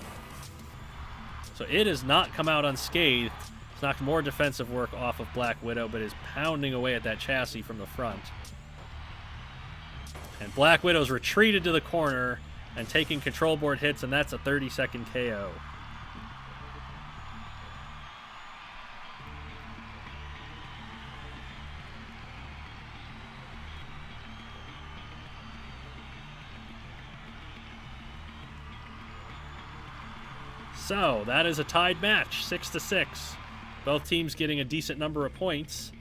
S1: So ID has not come out unscathed. It's knocked more defensive work off of Black Widow, but is pounding away at that chassis from the front. And Black Widow's retreated to the corner and taking control board hits, and that's a 30-second KO. So that is a tied match, 6-6. Both teams getting a decent number of points.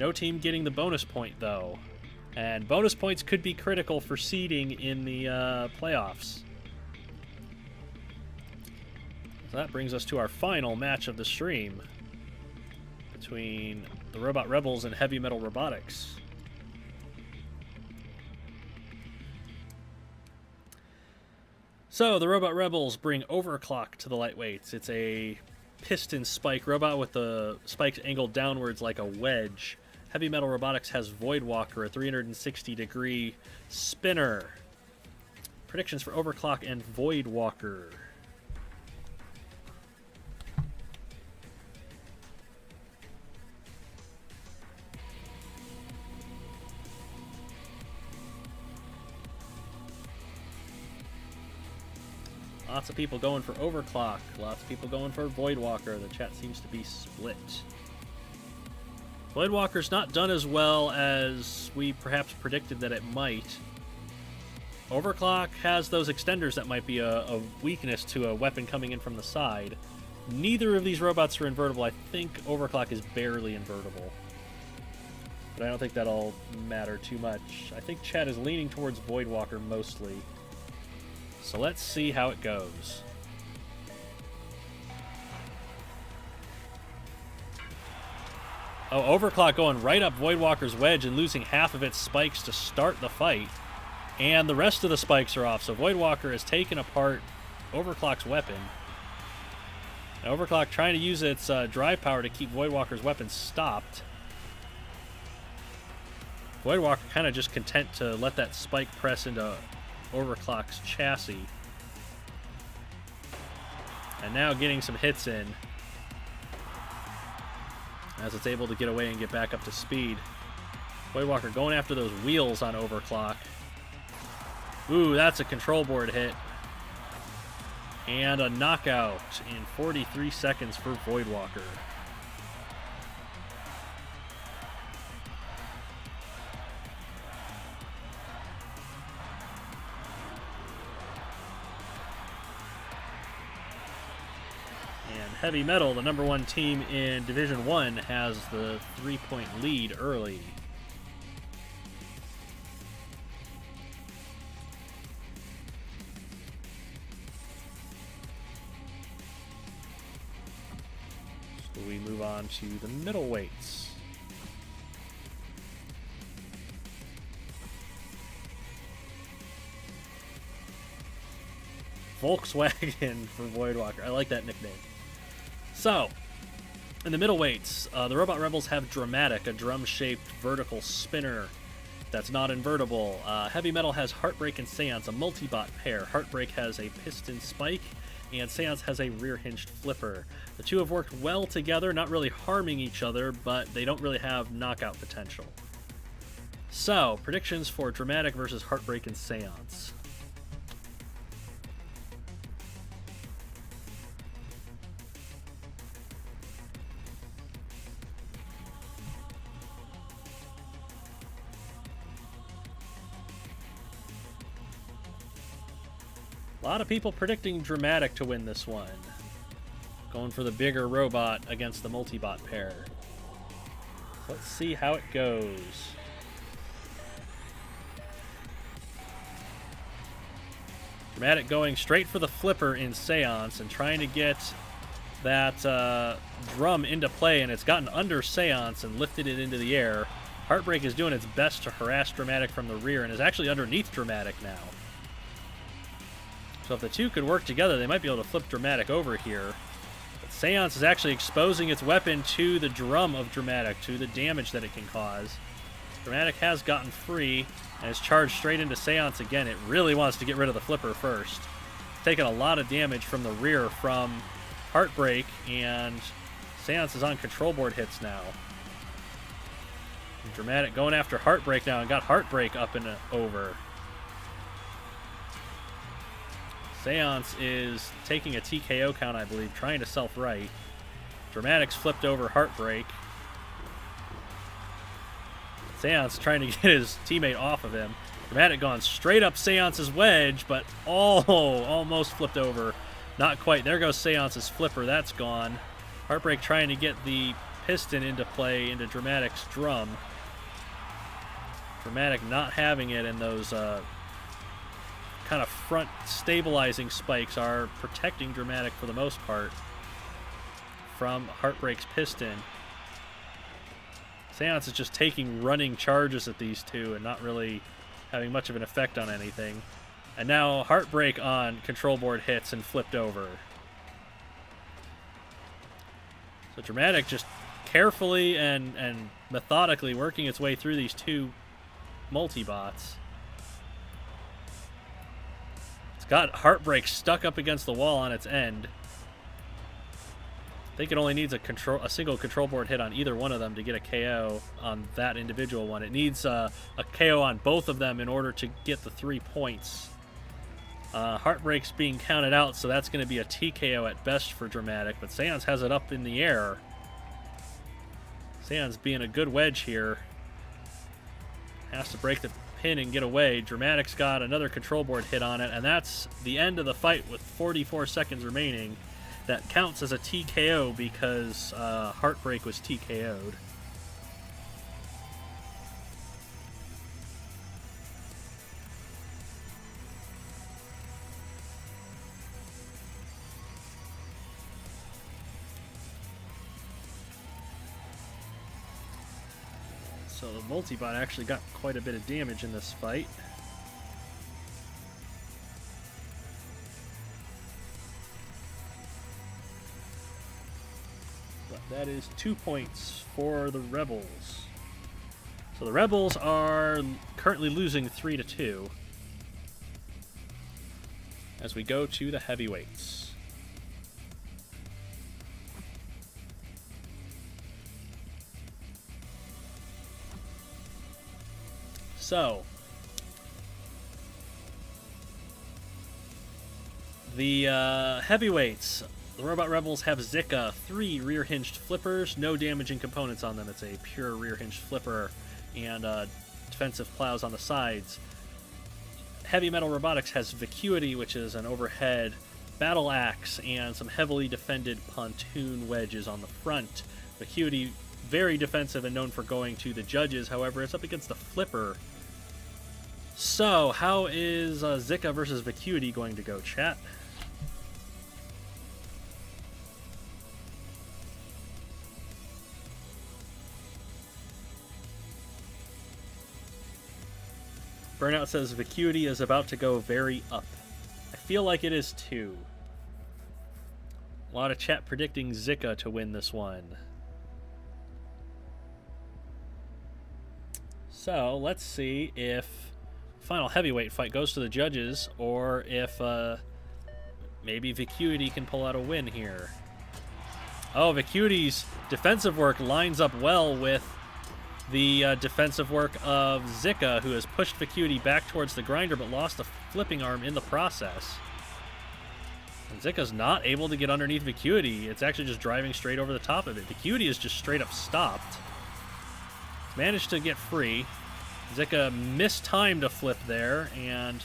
S1: No team getting the bonus point, though. And bonus points could be critical for seeding in the playoffs. So that brings us to our final match of the stream between the Robot Rebels and Heavy Metal Robotics. So the Robot Rebels bring Overclock to the lightweights. It's a piston spike robot with the spikes angled downwards like a wedge. Heavy Metal Robotics has Voidwalker, a 360-degree spinner. Predictions for Overclock and Voidwalker. Lots of people going for Overclock. Lots of people going for Voidwalker. The chat seems to be split. Voidwalker's not done as well as we perhaps predicted that it might. Overclock has those extenders that might be a weakness to a weapon coming in from the side. Neither of these robots are invertible. I think Overclock is barely invertible. But I don't think that'll matter too much. I think chat is leaning towards Voidwalker mostly. So let's see how it goes. Oh, Overclock going right up Voidwalker's wedge and losing half of its spikes to start the fight. And the rest of the spikes are off, so Voidwalker has taken apart Overclock's weapon. And Overclock trying to use its drive power to keep Voidwalker's weapon stopped. Voidwalker kind of just content to let that spike press into Overclock's chassis. And now getting some hits in as it's able to get away and get back up to speed. Voidwalker going after those wheels on Overclock. Ooh, that's a control board hit. And a knockout in 43 seconds for Voidwalker. Heavy Metal, the number one team in Division 1, has the 3-point lead early. So we move on to the middleweights. Volkswagen for Voidwalker. I like that nickname. So, in the middleweights, the Robot Rebels have Dramatic, a drum-shaped vertical spinner that's not invertible. Heavy Metal has Heartbreak and Seance, a multi-bot pair. Heartbreak has a piston spike, and Seance has a rear-hinged flipper. The two have worked well together, not really harming each other, but they don't really have knockout potential. So, predictions for Dramatic versus Heartbreak and Seance. A lot of people predicting Dramatic to win this one. Going for the bigger robot against the multi-bot pair. Let's see how it goes. Dramatic going straight for the flipper in Seance and trying to get that drum into play, and it's gotten under Seance and lifted it into the air. Heartbreak is doing its best to harass Dramatic from the rear and is actually underneath Dramatic now. So if the two could work together, they might be able to flip Dramatic over here. But Seance is actually exposing its weapon to the drum of Dramatic, to the damage that it can cause. Dramatic has gotten free and is charged straight into Seance again. It really wants to get rid of the flipper first. It's taken a lot of damage from the rear from Heartbreak, and Seance is on control board hits now. And Dramatic going after Heartbreak now and got Heartbreak up and over. Seance is taking a TKO count, I believe, trying to self-right. Dramatic's flipped over Heartbreak. Seance trying to get his teammate off of him. Dramatic gone straight up Seance's wedge, but almost flipped over Not quite. There goes Seance's flipper. That's gone. Heartbreak trying to get the piston into play into Dramatic's drum. Dramatic not having it, and those kind of front stabilizing spikes are protecting Dramatic for the most part from Heartbreak's piston. Seance is just taking running charges at these two and not really having much of an effect on anything. And now Heartbreak on control board hits and flipped over. So Dramatic just carefully and methodically working its way through these two multi-bots. It's got Heartbreak stuck up against the wall on its end. I think it only needs a single control board hit on either one of them to get a KO on that individual one. It needs a KO on both of them in order to get the 3 points. Heartbreak's being counted out, so that's going to be a TKO at best for Dramatic, but Seance has it up in the air. Seance being a good wedge here. Has to break the pin and get away. Dramatic's got another control board hit on it, and that's the end of the fight with 44 seconds remaining. That counts as a TKO because Heartbreak was TKO'd. So the multibot actually got quite a bit of damage in this fight. That is 2 points for the Rebels. So the Rebels are currently losing 3-2 as we go to the heavyweights. So the heavyweights. The Robot Rebels have Zika, 3 rear-hinged flippers, no damaging components on them. It's a pure rear-hinged flipper and defensive plows on the sides. Heavy Metal Robotics has Vacuity, which is an overhead battle axe, and some heavily defended pontoon wedges on the front. Vacuity, very defensive and known for going to the judges. However, it's up against the flipper. So, how is Zika versus Vacuity going to go, chat? Burnout says Vacuity is about to go very up. I feel like it is too. A lot of chat predicting Zika to win this one. So let's see if final heavyweight fight goes to the judges, or if maybe Vacuity can pull out a win here. Oh, Vacuity's defensive work lines up well with the defensive work of Zika, who has pushed Vacuity back towards the grinder but lost a flipping arm in the process. And Zika's not able to get underneath Vacuity. It's actually just driving straight over the top of it. Vacuity is just straight up stopped. Managed to get free. Zika mistimed a flip there, and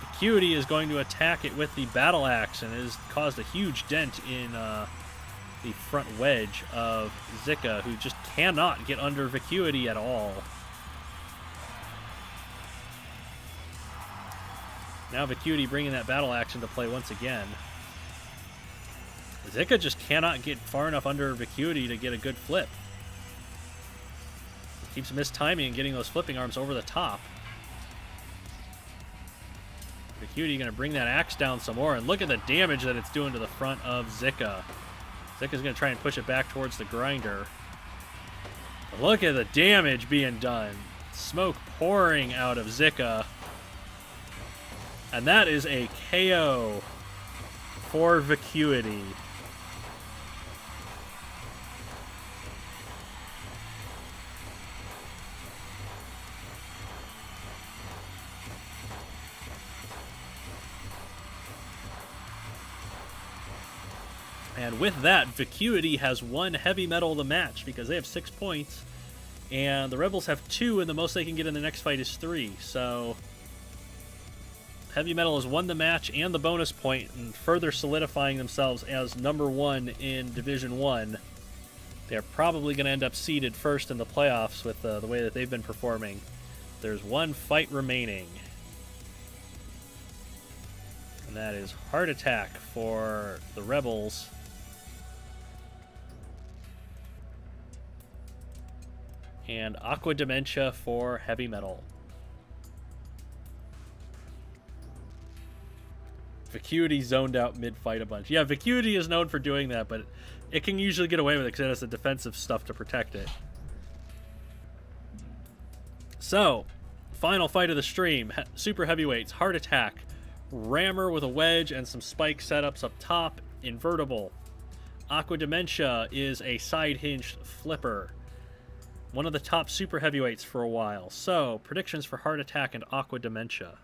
S1: Vacuity is going to attack it with the battle axe and has caused a huge dent in the front wedge of Zika, who just cannot get under Vacuity at all. Now Vacuity bringing that battle axe into play once again. Zika just cannot get far enough under Vacuity to get a good flip. Keeps mistiming and getting those flipping arms over the top. Vacuity going to bring that axe down some more, and look at the damage that it's doing to the front of Zika. Zika's going to try and push it back towards the grinder. But look at the damage being done. Smoke pouring out of Zika. And that is a KO for Vacuity. And with that, Vacuity has won Heavy Metal the match because they have 6 points. And the Rebels have 2, and the most they can get in the next fight is 3. So Heavy Metal has won the match and the bonus point, and further solidifying themselves as #1 in Division 1. They're probably going to end up seeded first in the playoffs with the way that they've been performing. There's one fight remaining. And that is Heart Attack for the Rebels. And Aqua Dementia for Heavy Metal. Vacuity zoned out mid-fight a bunch. Yeah, Vacuity is known for doing that, but it can usually get away with it because it has the defensive stuff to protect it. So, final fight of the stream. Super Heavyweights, Heart Attack, Rammer with a wedge and some spike setups up top, invertible. Aqua Dementia is a side-hinged flipper. One of the top Super Heavyweights for a while. So, predictions for Heart Attack and Aqua Dementia.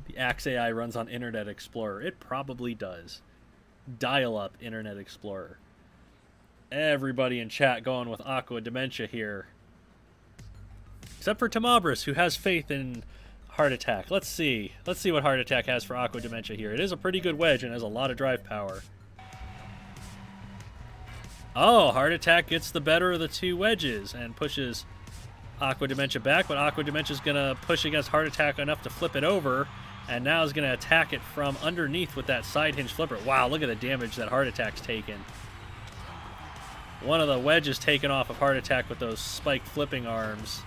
S1: The Axe AI runs on Internet Explorer. It probably does. Dial-up Internet Explorer. Everybody in chat going with Aqua Dementia here. Except for Tamabris, who has faith in Heart Attack. Let's see. Let's see what Heart Attack has for Aqua Dementia here. It is a pretty good wedge and has a lot of drive power. Oh, Heart Attack gets the better of the two wedges and pushes Aqua Dementia back, but Aqua Dementia is going to push against Heart Attack enough to flip it over, and now is going to attack it from underneath with that side hinge flipper. Wow, look at the damage that Heart Attack's taken. One of the wedges taken off of Heart Attack with those spiked flipping arms.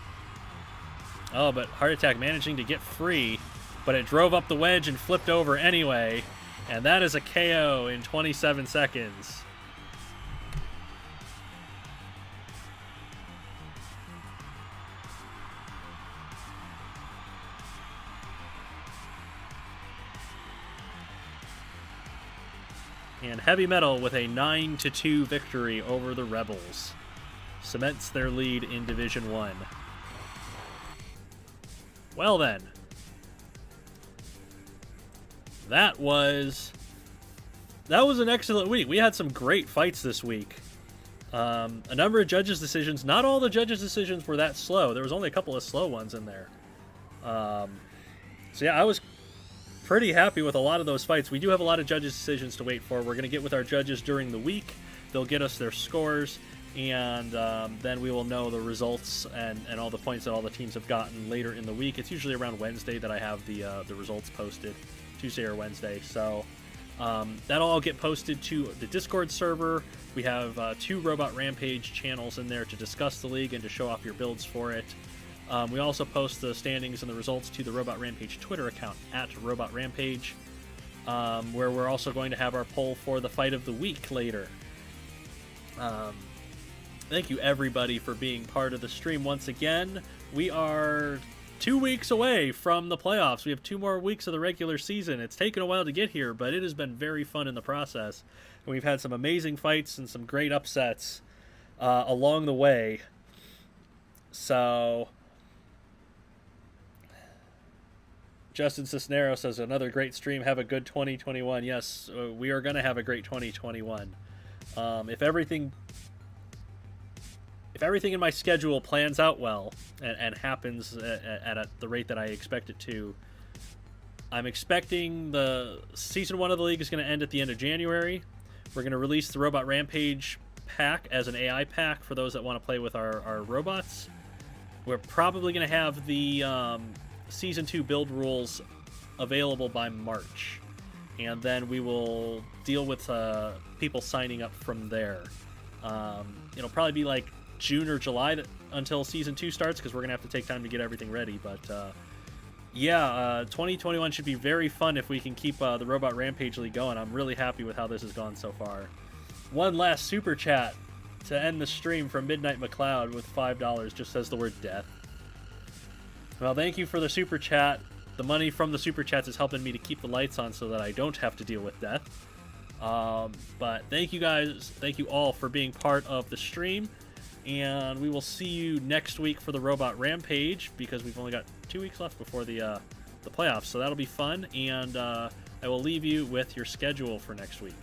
S1: Oh, but Heart Attack managing to get free, but it drove up the wedge and flipped over anyway, and that is a KO in 27 seconds. And Heavy Metal with a 9-2 victory over the Rebels. Cements their lead in Division 1. Well then. That was an excellent week. We had some great fights this week. A number of judges' decisions. Not all the judges' decisions were that slow. There was only a couple of slow ones in there. So yeah, I was pretty happy with a lot of those fights. We do have a lot of judges' decisions to wait for. We're going to get with our judges during the week. They'll get us their scores, and then we will know the results and all the points that all the teams have gotten later in the week. It's usually around Wednesday that I have the results posted, Tuesday or Wednesday. So that'll all get posted to the Discord server. We have 2 Robot Rampage channels in there to discuss the league and to show off your builds for it. We also post the standings and the results to the Robot Rampage Twitter account at Robot Rampage, where we're also going to have our poll for the fight of the week later. Thank you everybody for being part of the stream once again. We are 2 weeks away from the playoffs. We have 2 more weeks of the regular season. It's taken a while to get here, but it has been very fun in the process. And we've had some amazing fights and some great upsets along the way. So Justin Cisneros says, another great stream. Have a good 2021. Yes, we are going to have a great 2021. If everything in my schedule plans out well and happens at the rate that I expect it to, I'm expecting the Season 1 of the league is going to end at the end of January. We're going to release the Robot Rampage pack as an AI pack for those that want to play with our robots. We're probably going to have the Season 2 build rules available by March. And then we will deal with people signing up from there. It'll probably be like June or July until Season 2 starts, because we're going to have to take time to get everything ready. But yeah, 2021 should be very fun if we can keep the Robot Rampage League going. I'm really happy with how this has gone so far. One last super chat to end the stream from Midnight McLeod with $5. Just says the word death. Well, thank you for the super chat. The money from the super chats is helping me to keep the lights on so that I don't have to deal with death. But thank you guys, thank you all for being part of the stream. And we will see you next week for the Robot Rampage, because we've only got 2 weeks left before the playoffs. So that'll be fun. And I will leave you with your schedule for next week.